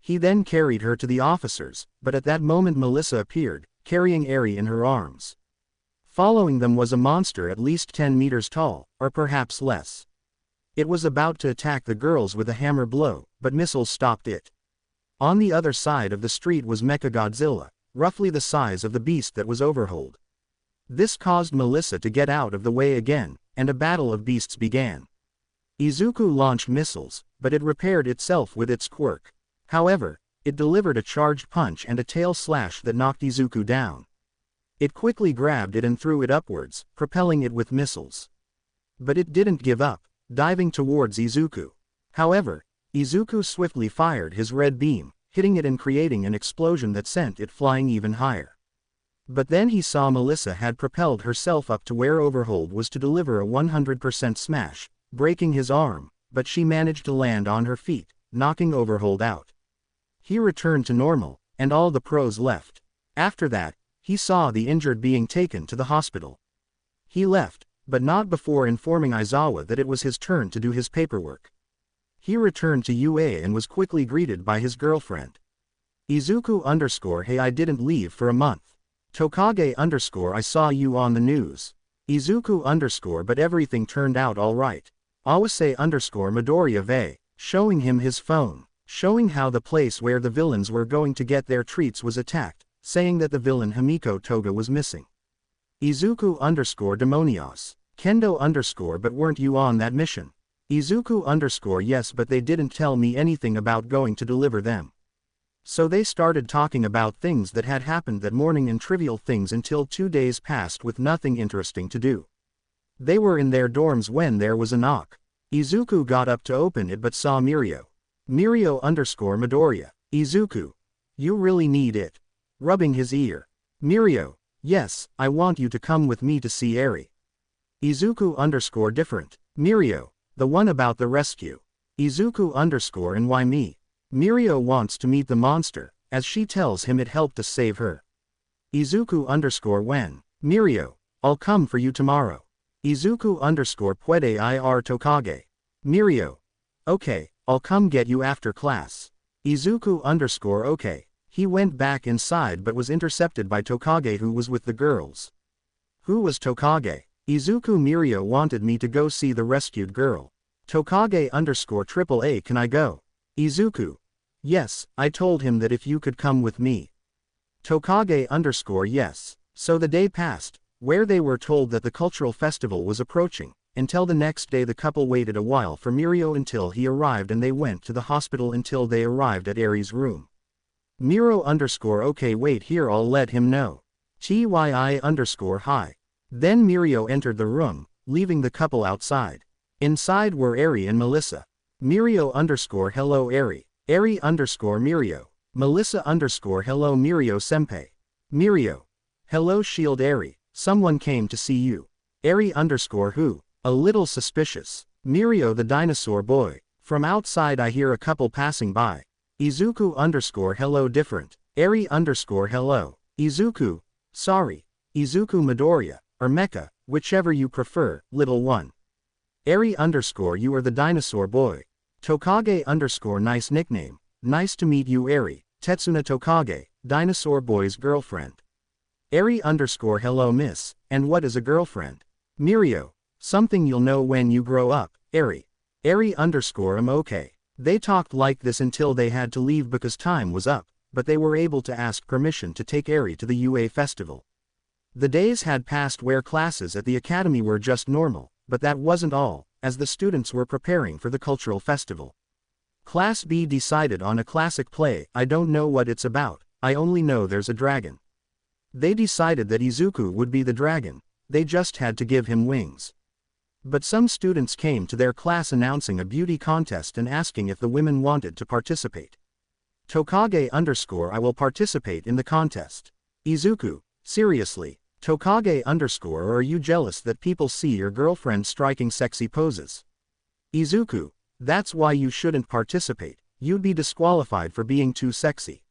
Speaker 1: He then carried her to the officers, but at that moment Melissa appeared, carrying Eri in her arms. Following them was a monster at least 10 meters tall, or perhaps less. It was about to attack the girls with a hammer blow, but missiles stopped it. On the other side of the street was Mecha Godzilla, roughly the size of the beast that was overhauled. This caused Melissa to get out of the way again, and a battle of beasts began. Izuku launched missiles, but it repaired itself with its quirk. However, it delivered a charged punch and a tail slash that knocked Izuku down. It quickly grabbed it and threw it upwards, propelling it with missiles. But it didn't give up, diving towards Izuku. However, Izuku swiftly fired his red beam, hitting it and creating an explosion that sent it flying even higher. But then he saw Melissa had propelled herself up to where Overhauled was to deliver a 100% smash, breaking his arm, but she managed to land on her feet, knocking Overhauled out. He returned to normal, and all the pros left. After that, he saw the injured being taken to the hospital. He left, but not before informing Aizawa that it was his turn to do his paperwork. He returned to UA and was quickly greeted by his girlfriend. Izuku hey, I didn't leave for a month. Tokage I saw you on the news. Izuku but everything turned out alright. Awase Midoriya Vei, showing him his phone, showing how the place where the villains were going to get their treats was attacked, saying that the villain Himiko Toga was missing. Izuku Demonios, Kendo but weren't you on that mission? Izuku yes, but they didn't tell me anything about going to deliver them. So they started talking about things that had happened that morning and trivial things until 2 days passed with nothing interesting to do. They were in their dorms when there was a knock. Izuku got up to open it but saw Mirio. Mirio Midoriya. Izuku. You really need it. Rubbing his ear. Mirio. Yes, I want you to come with me to see Eri. Izuku different. Mirio. The one about the rescue. Izuku and why me? Mirio wants to meet the monster, as she tells him it helped to save her. Izuku when? Mirio. I'll come for you tomorrow. Izuku puede ir Tokage. Mirio. Okay, I'll come get you after class. Izuku okay. He went back inside but was intercepted by Tokage who was with the girls. Who was Tokage? Izuku Mirio wanted me to go see the rescued girl. Tokage AAA can I go? Izuku. Yes, I told him that if you could come with me. Tokage yes. So the day passed, where they were told that the cultural festival was approaching, until the next day the couple waited a while for Mirio until he arrived and they went to the hospital until they arrived at Eri's room. Miro okay wait here I'll let him know. TYI hi. Then Mirio entered the room, leaving the couple outside. Inside were Eri and Melissa. Mirio hello Eri. Eri Mirio. Melissa hello Mirio senpai. Mirio. Hello Shield Eri, someone came to see you. Eri who? A little suspicious. Mirio the dinosaur boy. From outside I hear a couple passing by. Izuku hello different. Eri hello. Izuku. Sorry. Izuku Midoriya, or Mecha, whichever you prefer, little one. Eri you are the dinosaur boy. Tokage nice nickname. Nice to meet you Eri. Setsuna Tokage, dinosaur boy's girlfriend. Eri hello miss, and what is a girlfriend? Mirio. Something you'll know when you grow up, Eri. Eri okay. They talked like this until they had to leave because time was up, but they were able to ask permission to take Eri to the UA festival. The days had passed where classes at the academy were just normal, but that wasn't all, as the students were preparing for the cultural festival. Class B decided on a classic play. I don't know what it's about, I only know there's a dragon. They decided that Izuku would be the dragon, they just had to give him wings. But some students came to their class announcing a beauty contest and asking if the women wanted to participate. Tokage_I will participate in the contest. Izuku, seriously, Tokage_, or are you jealous that people see your girlfriend striking sexy poses? Izuku, that's why you shouldn't participate, you'd be disqualified for being too sexy.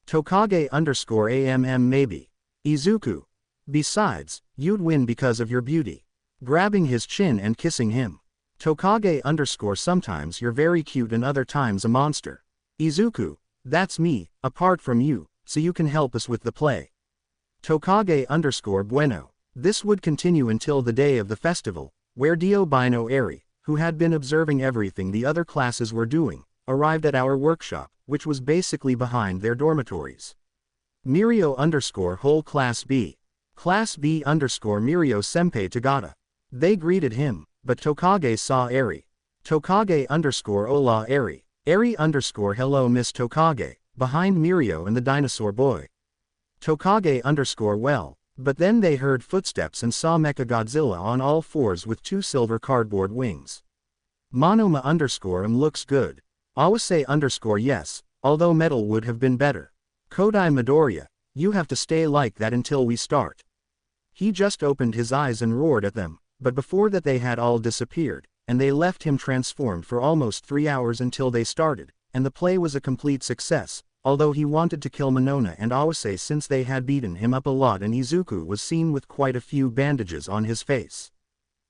Speaker 1: Tokage_AMM maybe. Izuku, besides, you'd win because of your beauty. Grabbing his chin and kissing him. Tokage_, sometimes you're very cute and other times a monster. Izuku, that's me, apart from you, so you can help us with the play. Tokage_, bueno. This would continue until the day of the festival, where Diobino Eri, who had been observing everything the other classes were doing, arrived at our workshop, which was basically behind their dormitories. Mirio_ whole Class B. Class B_ Mirio Senpai Tagata. They greeted him, but Tokage saw Eri. Tokage_ hola Eri. Eri_ hello Miss Tokage, behind Mirio and the dinosaur boy. Tokage_ well, but then they heard footsteps and saw Mecha Godzilla on all fours with 2 silver cardboard wings. Monoma_ looks good. Awase_ yes, although metal would have been better. Kodai Midoriya, you have to stay like that until we start. He just opened his eyes and roared at them, but before that they had all disappeared, and they left him transformed for almost 3 hours until they started, and the play was a complete success, although he wanted to kill Monona and Awase since they had beaten him up a lot, and Izuku was seen with quite a few bandages on his face.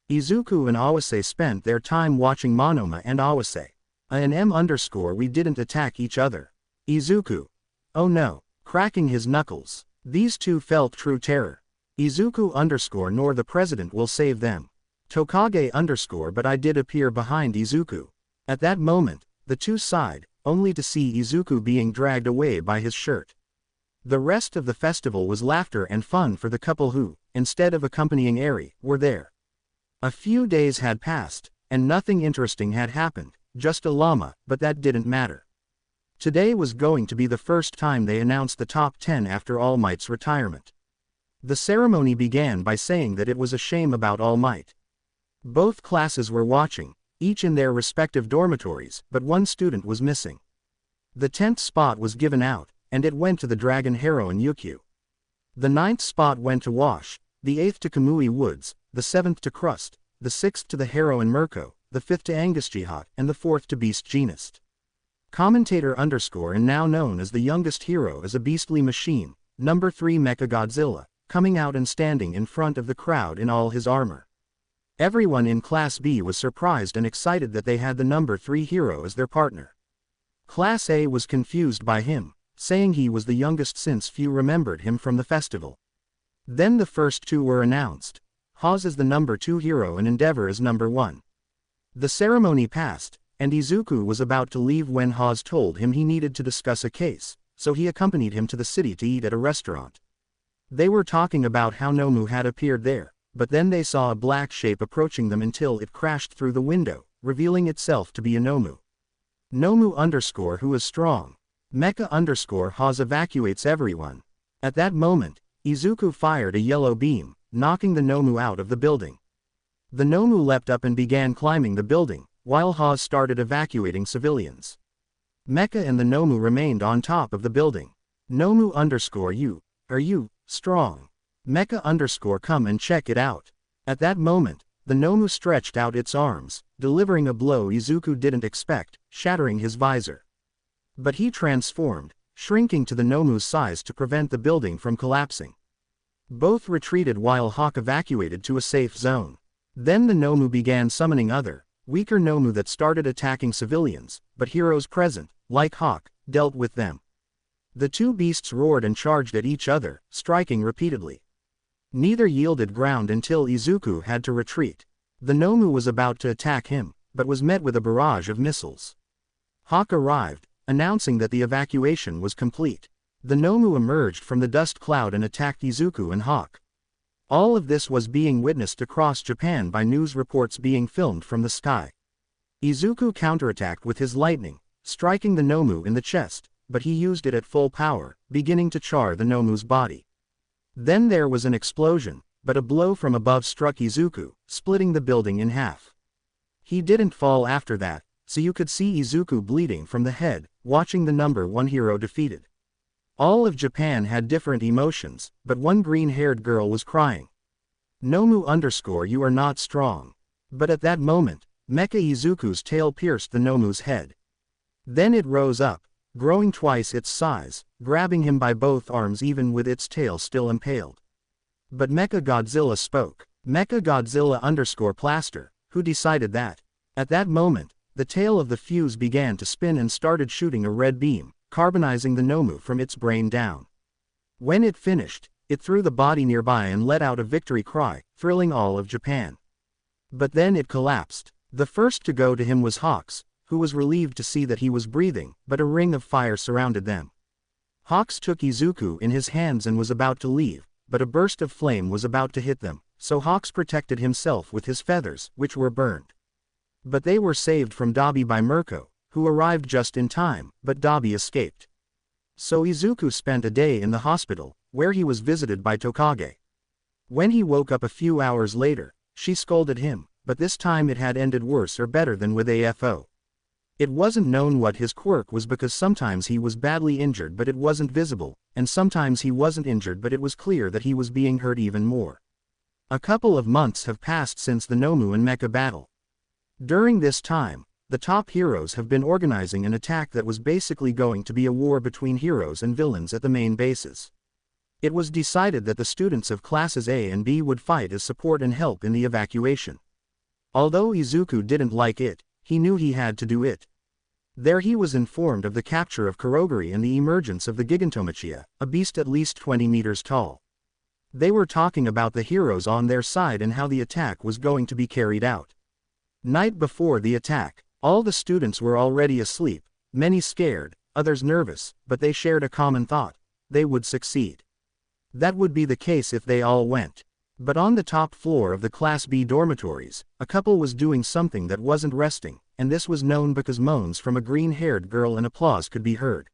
Speaker 1: Izuku and Awase spent their time watching Monoma and Awase. We didn't attack each other. Izuku. Oh no, cracking his knuckles. These two felt true terror. Izuku_ nor the president will save them. Tokage_ but I did appear behind Izuku. At that moment, the two sighed, only to see Izuku being dragged away by his shirt. The rest of the festival was laughter and fun for the couple who, instead of accompanying Eri, were there. A few days had passed, and nothing interesting had happened, just a llama, but that didn't matter. Today was going to be the first time they announced the top 10 after All Might's retirement. The ceremony began by saying that it was a shame about All Might. Both classes were watching, each in their respective dormitories, but one student was missing. The 10th spot was given out, and it went to the dragon heroine Yukio. The 9th spot went to Wash, the 8th to Kamui Woods, the 7th to Crust, the 6th to the heroine Mirko, the 5th to Angus Jihad, and the 4th to Beast Genist. Commentator_ and now known as the youngest hero is a beastly machine, number 3 Mecha Godzilla, coming out and standing in front of the crowd in all his armor. Everyone in Class B was surprised and excited that they had the number 3 hero as their partner. Class A was confused by him, saying he was the youngest since few remembered him from the festival. Then the first two were announced. Haz is the number 2 hero and Endeavor is number 1. The ceremony passed, and Izuku was about to leave when Haz told him he needed to discuss a case, so he accompanied him to the city to eat at a restaurant. They were talking about how Nomu had appeared there, but then they saw a black shape approaching them until it crashed through the window, revealing itself to be a Nomu. Nomu_ who is strong. Mecha_ Haz evacuates everyone. At that moment, Izuku fired a yellow beam, knocking the Nomu out of the building. The Nomu leapt up and began climbing the building, while Haz started evacuating civilians. Mecha and the Nomu remained on top of the building. Nomu_ are you strong? Mecha_ come and check it out. At that moment, the Nomu stretched out its arms, delivering a blow Izuku didn't expect, shattering his visor. But he transformed, shrinking to the Nomu's size to prevent the building from collapsing. Both retreated while Hawk evacuated to a safe zone. Then the Nomu began summoning other, weaker Nomu that started attacking civilians, but heroes present, like Hawk, dealt with them. The two beasts roared and charged at each other, striking repeatedly. Neither yielded ground until Izuku had to retreat. The Nomu was about to attack him, but was met with a barrage of missiles. Hawk arrived, announcing that the evacuation was complete. The Nomu emerged from the dust cloud and attacked Izuku and Hawk. All of this was being witnessed across Japan by news reports being filmed from the sky. Izuku counterattacked with his lightning, striking the Nomu in the chest, but he used it at full power, beginning to char the Nomu's body. Then there was an explosion, but a blow from above struck Izuku, splitting the building in half. He didn't fall after that, so you could see Izuku bleeding from the head, watching the number 1 hero defeated. All of Japan had different emotions, but one green-haired girl was crying. Nomu_ you are not strong. But at that moment, MechaIzuku's tail pierced the Nomu's head. Then it rose up, growing twice its size, grabbing him by both arms even with its tail still impaled. But Mecha Godzilla spoke. Mecha Godzilla_ Plaster, who decided that. At that moment, the tail of the fuse began to spin and started shooting a red beam, carbonizing the Nomu from its brain down. When it finished, it threw the body nearby and let out a victory cry, thrilling all of Japan. But then it collapsed. The first to go to him was Hawks, who was relieved to see that he was breathing, but a ring of fire surrounded them. Hawks took Izuku in his hands and was about to leave, but a burst of flame was about to hit them, so Hawks protected himself with his feathers, which were burned. But they were saved from Dabi by Mirko, who arrived just in time, but Dabi escaped. So Izuku spent a day in the hospital, where he was visited by Tokage. When he woke up a few hours later, she scolded him, but this time it had ended worse or better than with AFO. It wasn't known what his quirk was because sometimes he was badly injured but it wasn't visible, and sometimes he wasn't injured but it was clear that he was being hurt even more. A couple of months have passed since the Nomu and Mecha battle. During this time, the top heroes have been organizing an attack that was basically going to be a war between heroes and villains at the main bases. It was decided that the students of classes A and B would fight as support and help in the evacuation. Although Izuku didn't like it, he knew he had to do it. There he was informed of the capture of Kurogiri and the emergence of the Gigantomachia, a beast at least 20 meters tall. They were talking about the heroes on their side and how the attack was going to be carried out. Night before the attack, all the students were already asleep, many scared, others nervous, but they shared a common thought: they would succeed. That would be the case if they all went. But on the top floor of the Class B dormitories, a couple was doing something that wasn't resting, and this was known because moans from a green-haired girl and applause could be heard.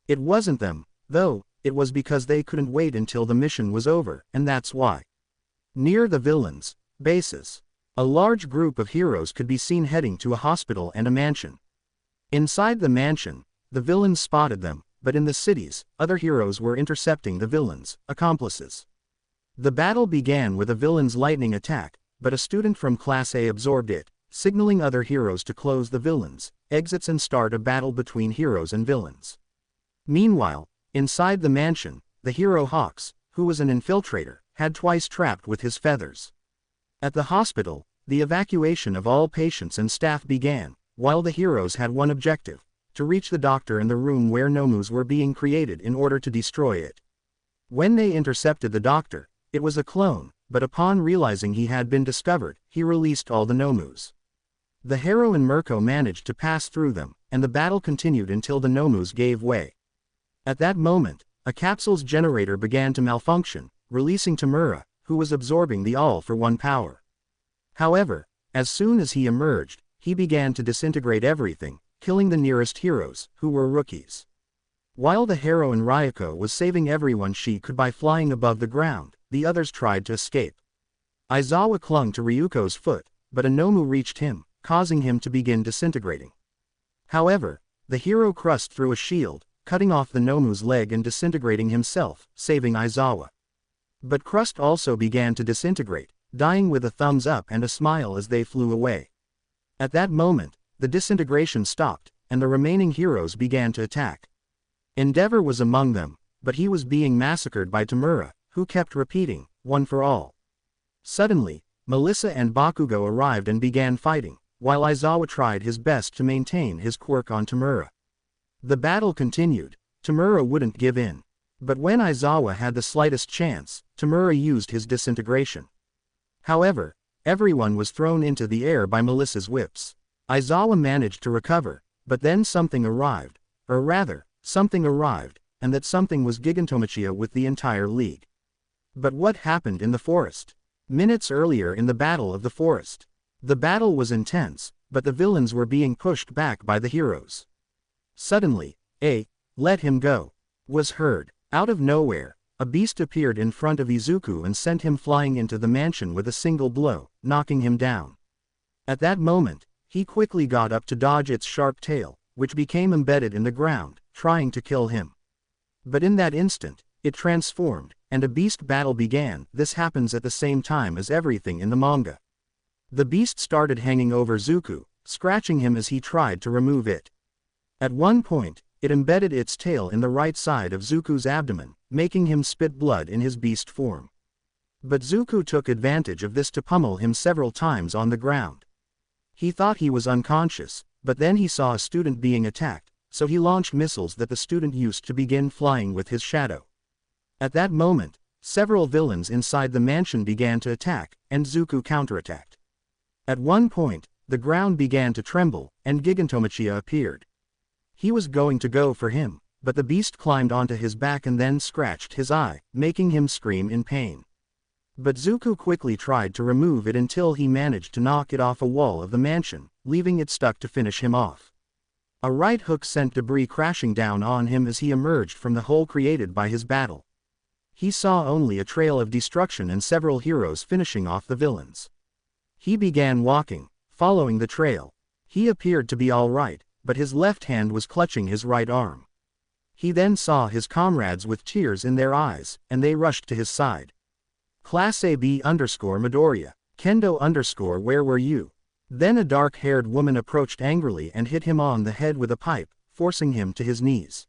Speaker 1: It wasn't them, though, it was because they couldn't wait until the mission was over, and that's why. Near the villains' bases, a large group of heroes could be seen heading to a hospital and a mansion. Inside the mansion, the villains spotted them, but in the cities, other heroes were intercepting the villains' accomplices. The battle began with a villain's lightning attack, but a student from Class A absorbed it, signaling other heroes to close the villains' exits and start a battle between heroes and villains. Meanwhile, inside the mansion, the hero Hawks, who was an infiltrator, had twice trapped with his feathers. At the hospital, the evacuation of all patients and staff began, while the heroes had one objective: to reach the doctor and the room where Nomus were being created in order to destroy it. When they intercepted the doctor, it was a clone, but upon realizing he had been discovered, he released all the Nomus. The hero and Mirko managed to pass through them, and the battle continued until the Nomus gave way. At that moment, a capsule's generator began to malfunction, releasing Tamura, who was absorbing the all-for-one power. However, as soon as he emerged, he began to disintegrate everything, killing the nearest heroes, who were rookies. While the heroine Ryuko was saving everyone she could by flying above the ground, the others tried to escape. Aizawa clung to Ryuko's foot, but a Nomu reached him, causing him to begin disintegrating. However, the hero crushed through a shield, cutting off the Nomu's leg and disintegrating himself, saving Aizawa. But Crust also began to disintegrate, dying with a thumbs up and a smile as they flew away. At that moment, the disintegration stopped, and the remaining heroes began to attack. Endeavor was among them, but he was being massacred by Tamura, who kept repeating, "One for all." Suddenly, Melissa and Bakugo arrived and began fighting, while Aizawa tried his best to maintain his quirk on Tamura. The battle continued. Tamura wouldn't give in. But when Aizawa had the slightest chance, Tamura used his disintegration. However, everyone was thrown into the air by Melissa's whips. Aizawa managed to recover, but then something arrived, or rather, something arrived, and that something was Gigantomachia with the entire league. But what happened in the forest? Minutes earlier in the Battle of the Forest. The battle was intense, but the villains were being pushed back by the heroes. Suddenly, "Let him go," was heard. Out of nowhere, a beast appeared in front of Izuku and sent him flying into the mansion with a single blow, knocking him down. At that moment, he quickly got up to dodge its sharp tail, which became embedded in the ground, trying to kill him. But in that instant, it transformed, and a beast battle began. This happens at the same time as everything in the manga. The beast started hanging over Zuku, scratching him as he tried to remove it. At one point, it embedded its tail in the right side of Zuku's abdomen, making him spit blood in his beast form. But Zuku took advantage of this to pummel him several times on the ground. He thought he was unconscious, but then he saw a student being attacked, so he launched missiles that the student used to begin flying with his shadow. At that moment, several villains inside the mansion began to attack, and Zuku counterattacked. At one point, the ground began to tremble, and Gigantomachia appeared. He was going to go for him, but the beast climbed onto his back and then scratched his eye, making him scream in pain. But Zuku quickly tried to remove it until he managed to knock it off a wall of the mansion, leaving it stuck to finish him off. A right hook sent debris crashing down on him as he emerged from the hole created by his battle. He saw only a trail of destruction and several heroes finishing off the villains. He began walking, following the trail. He appeared to be all right, but his left hand was clutching his right arm. He then saw his comrades with tears in their eyes, and they rushed to his side. Class AB_Midoriya, Kendo_ where were you? Then a dark-haired woman approached angrily and hit him on the head with a pipe, forcing him to his knees.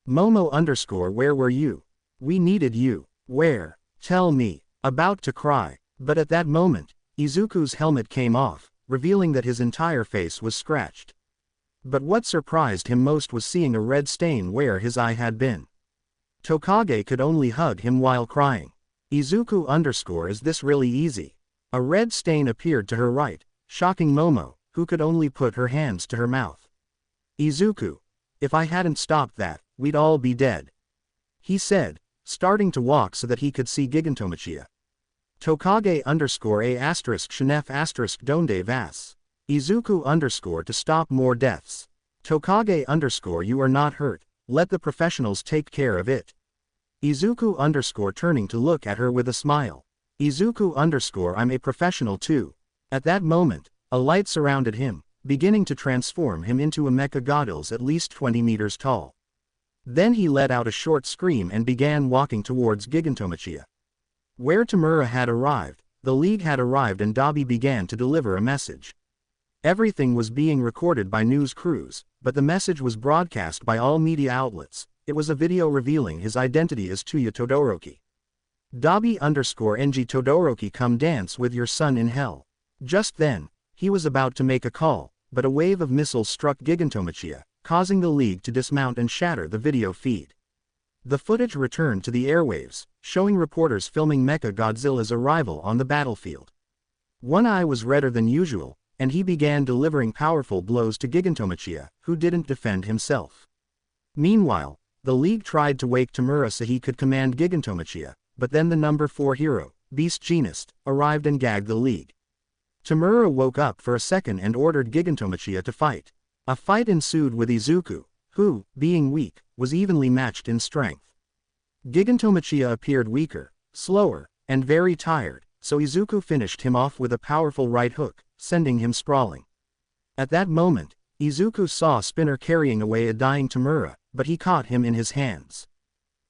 Speaker 1: Momo_ where were you? We needed you. Where? Tell me. About to cry. But at that moment, Izuku's helmet came off, revealing that his entire face was scratched. But what surprised him most was seeing a red stain where his eye had been. Tokage could only hug him while crying. Izuku_ is this really easy? A red stain appeared to her right, shocking Momo, who could only put her hands to her mouth. Izuku, if I hadn't stopped that, we'd all be dead, he said, starting to walk so that he could see Gigantomachia. Tokage_ A Shinef Donde Vas. Izuku_ to stop more deaths. Tokage_ you are not hurt, let the professionals take care of it. Izuku_ turning to look at her with a smile. Izuku_ I'm a professional too. At that moment, a light surrounded him, beginning to transform him into a Mecha Godzilla at least 20 meters tall. Then he let out a short scream and began walking towards Gigantomachia. Where Tamura had arrived, the League had arrived and Dabi began to deliver a message. Everything was being recorded by news crews, but the message was broadcast by all media outlets. It was a video revealing his identity as Tuya Todoroki. Dabi_NG Todoroki, come dance with your son in hell. Just then, he was about to make a call, but a wave of missiles struck Gigantomachia, causing the League to dismount and shatter the video feed. The footage returned to the airwaves, showing reporters filming Mecha Godzilla's arrival on the battlefield. One eye was redder than usual, and he began delivering powerful blows to Gigantomachia, who didn't defend himself. Meanwhile, the League tried to wake Tamura so he could command Gigantomachia, but then the number 4 hero, Beast Genist, arrived and gagged the League. Tamura woke up for a second and ordered Gigantomachia to fight. A fight ensued with Izuku, who, being weak, was evenly matched in strength. Gigantomachia appeared weaker, slower, and very tired, so Izuku finished him off with a powerful right hook, sending him sprawling. At that moment, Izuku saw Spinner carrying away a dying Tamura, but he caught him in his hands.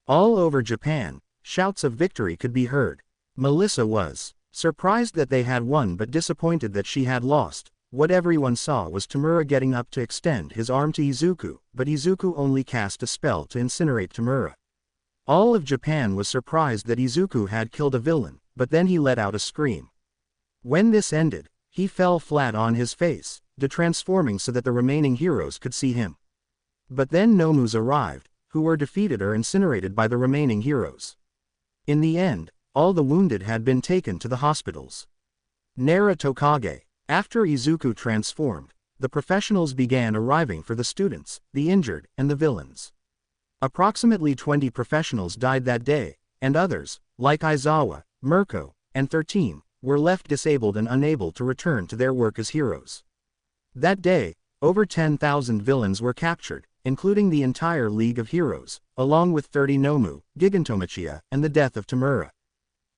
Speaker 1: All over Japan, shouts of victory could be heard. Melissa was surprised that they had won but disappointed that she had lost. What everyone saw was Tamura getting up to extend his arm to Izuku, but Izuku only cast a spell to incinerate Tamura. All of Japan was surprised that Izuku had killed a villain, but then he let out a scream. When this ended, he fell flat on his face, detransforming so that the remaining heroes could see him. But then Nomus arrived, who were defeated or incinerated by the remaining heroes. In the end, all the wounded had been taken to the hospitals. Nara Tokage. After Izuku transformed, the professionals began arriving for the students, the injured, and the villains. Approximately 20 professionals died that day, and others, like Aizawa, Mirko, and 13, were left disabled and unable to return to their work as heroes. That day, over 10,000 villains were captured, including the entire League of Heroes, along with 30 Nomu, Gigantomachia, and the death of Tamura.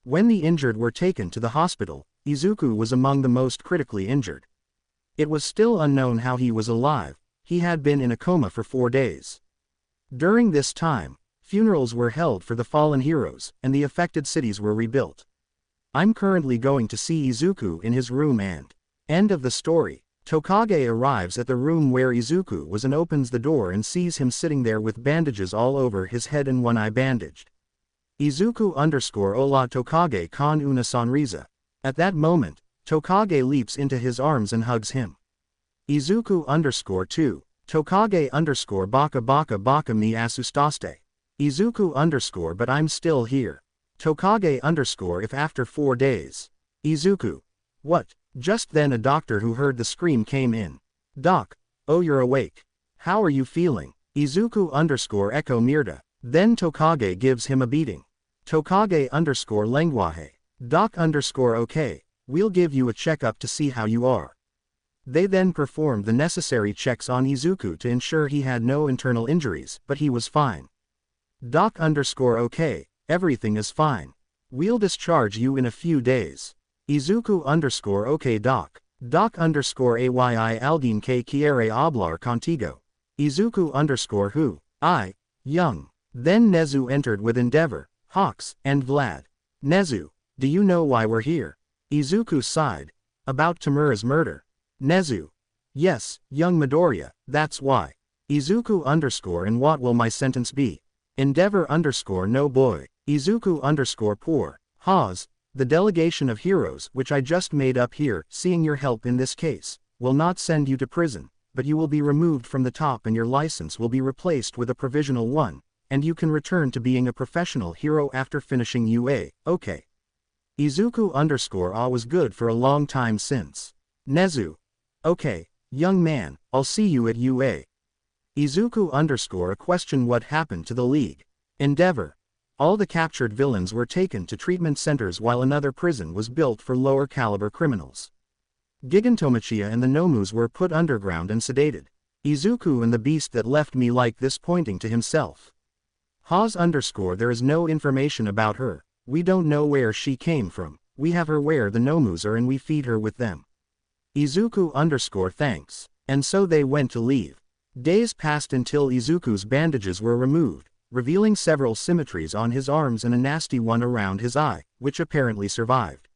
Speaker 1: When the injured were taken to the hospital, Izuku was among the most critically injured. It was still unknown how he was alive. He had been in a coma for 4 days. During this time, funerals were held for the fallen heroes, and the affected cities were rebuilt. I'm currently going to see Izuku in his room and... End of the story. Tokage arrives at the room where Izuku was and opens the door and sees him sitting there with bandages all over his head and one eye bandaged. Izuku_Ola Tokage-kan una sonrisa. At that moment, Tokage leaps into his arms and hugs him. Izuku_2. Tokage_baka baka baka me asustaste. Izuku_ but I'm still here. Tokage_ if after 4 days. Izuku. What? Just then a doctor who heard the scream came in. Doc. Oh, you're awake. How are you feeling? Izuku_echo Mirda. Then Tokage gives him a beating. Tokage_lenguaje. Doc_okay. We'll give you a checkup to see how you are. They then performed the necessary checks on Izuku to ensure he had no internal injuries, but he was fine. Doc_okay, everything is fine. We'll discharge you in a few days. Izuku_okay doc. Doc_ayi alguien que quiere hablar contigo. Izuku_who? I. Young. Then Nezu entered with Endeavor, Hawks, and Vlad. Nezu, do you know why we're here? Izuku sighed. About Tamura's murder. Nezu. Yes, young Midoriya, that's why. Izuku_ and what will my sentence be? Endeavor_ no boy. Izuku_ poor. Hawes. The delegation of heroes which I just made up here, seeing your help in this case, will not send you to prison, but you will be removed from the top and your license will be replaced with a provisional one, and you can return to being a professional hero after finishing UA, okay. Izuku_ was good for a long time since. Nezu. Okay, young man, I'll see you at UA. Izuku_ a question what happened to the League. Endeavor. All the captured villains were taken to treatment centers while another prison was built for lower caliber criminals. Gigantomachia and the Nomus were put underground and sedated. Izuku and the beast that left me like this pointing to himself. Hawes_ there is no information about her, we don't know where she came from, we have her where the Nomus are and we feed her with them. Izuku_ thanks. And so they went to leave. Days passed until Izuku's bandages were removed, revealing several symmetries on his arms and a nasty one around his eye, which apparently survived.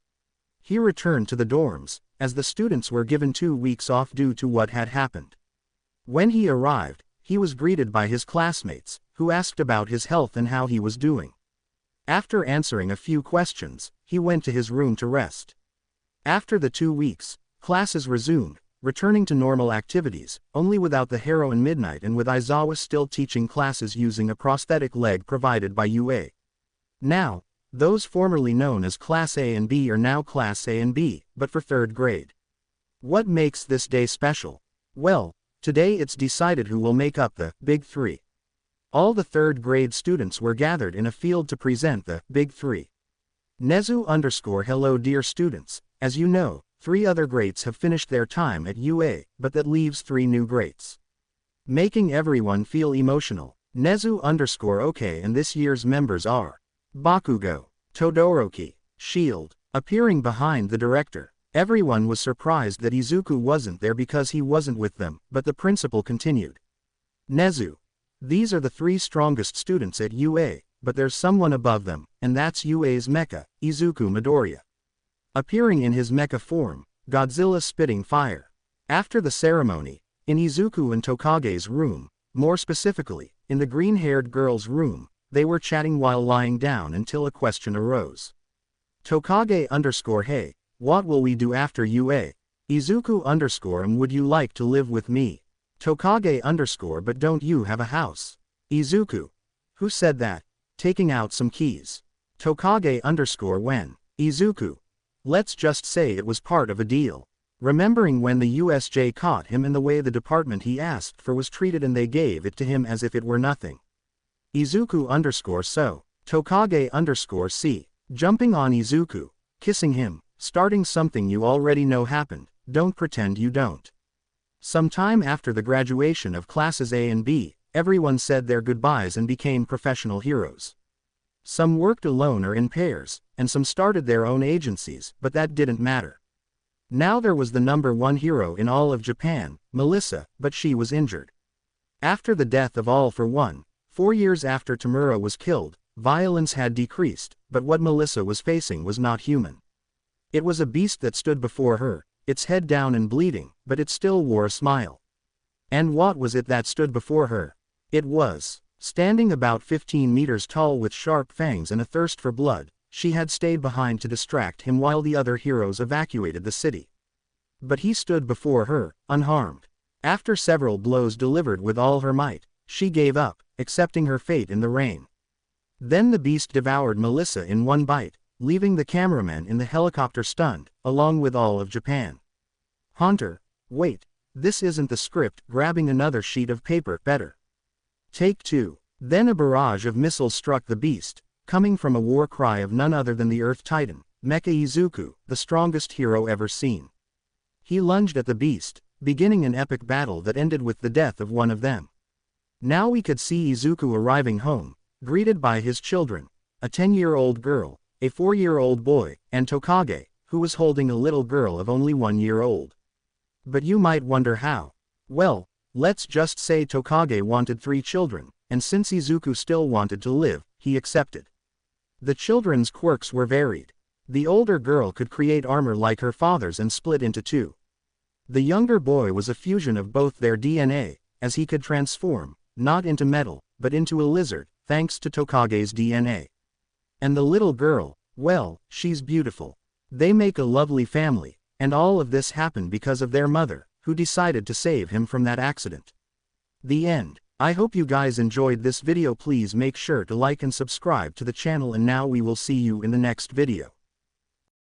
Speaker 1: He returned to the dorms, as the students were given 2 weeks off due to what had happened. When he arrived, he was greeted by his classmates, who asked about his health and how he was doing. After answering a few questions, he went to his room to rest. After the 2 weeks, classes resumed, returning to normal activities, only without the heroine Midnight and with Aizawa still teaching classes using a prosthetic leg provided by UA. Now, those formerly known as Class A and B are now Class A and B, but for 3rd grade. What makes this day special? Well, today it's decided who will make up the Big Three. All the 3rd grade students were gathered in a field to present the Big Three. Nezu_ hello dear students, as you know, 3 other greats have finished their time at UA, but that leaves 3 new greats. Making everyone feel emotional, Nezu_ okay and this year's members are Bakugo, Todoroki, Shield. Appearing behind the director, everyone was surprised that Izuku wasn't there because he wasn't with them, but the principal continued. Nezu. These are the 3 strongest students at UA, but there's someone above them, and that's UA's Mecha, Izuku Midoriya. Appearing in his mecha form, Godzilla spitting fire. After the ceremony, in Izuku and Tokage's room, more specifically, in the green-haired girl's room, they were chatting while lying down until a question arose. Tokage_ hey, what will we do after UA? Izuku_ would you like to live with me? Tokage_ but don't you have a house? Izuku. Who said that? Taking out some keys. Tokage_ when? Izuku. Let's just say it was part of a deal. remembering when the USJ caught him and the way the department he asked for was treated and they gave it to him as if it were nothing. Izuku_so. Tokage_C. Jumping on Izuku, kissing him, starting something you already know happened, don't pretend you don't. Sometime after the graduation of classes A and B, everyone said their goodbyes and became professional heroes. Some worked alone or in pairs, and some started their own agencies, but that didn't matter. Now there was the #1 hero in all of Japan, Melissa, but she was injured. After the death of All for One, 4 years after Tamura was killed, violence had decreased, but what Melissa was facing was not human. It was a beast that stood before her, its head down and bleeding, but it still wore a smile. And what was it that stood before her? It was, standing about 15 meters tall with sharp fangs and a thirst for blood, she had stayed behind to distract him while the other heroes evacuated the city. But he stood before her, unharmed. After several blows delivered with all her might, she gave up, accepting her fate in the rain. Then the beast devoured Melissa in one bite, leaving the cameraman in the helicopter stunned, along with all of Japan. Haunter, wait, this isn't the script. Grabbing another sheet of paper. Better. Take 2. Then a barrage of missiles struck the beast, coming from a war cry of none other than the Earth Titan, MechaIzuku, the strongest hero ever seen. He lunged at the beast, beginning an epic battle that ended with the death of one of them. Now we could see Izuku arriving home, greeted by his children, a 10-year-old girl, a 4-year-old boy, and Tokage, who was holding a little girl of only 1 year old. But you might wonder how. Well, let's just say Tokage wanted 3 children, and since Izuku still wanted to live, he accepted. The children's quirks were varied. The older girl could create armor like her father's and split into 2. The younger boy was a fusion of both their DNA, as he could transform, not into metal, but into a lizard, thanks to Tokage's DNA. And the little girl, well, she's beautiful. They make a lovely family, and all of this happened because of their mother, who decided to save him from that accident. The end. I hope you guys enjoyed this video. Please make sure to like and subscribe to the channel, and now we will see you in the next video.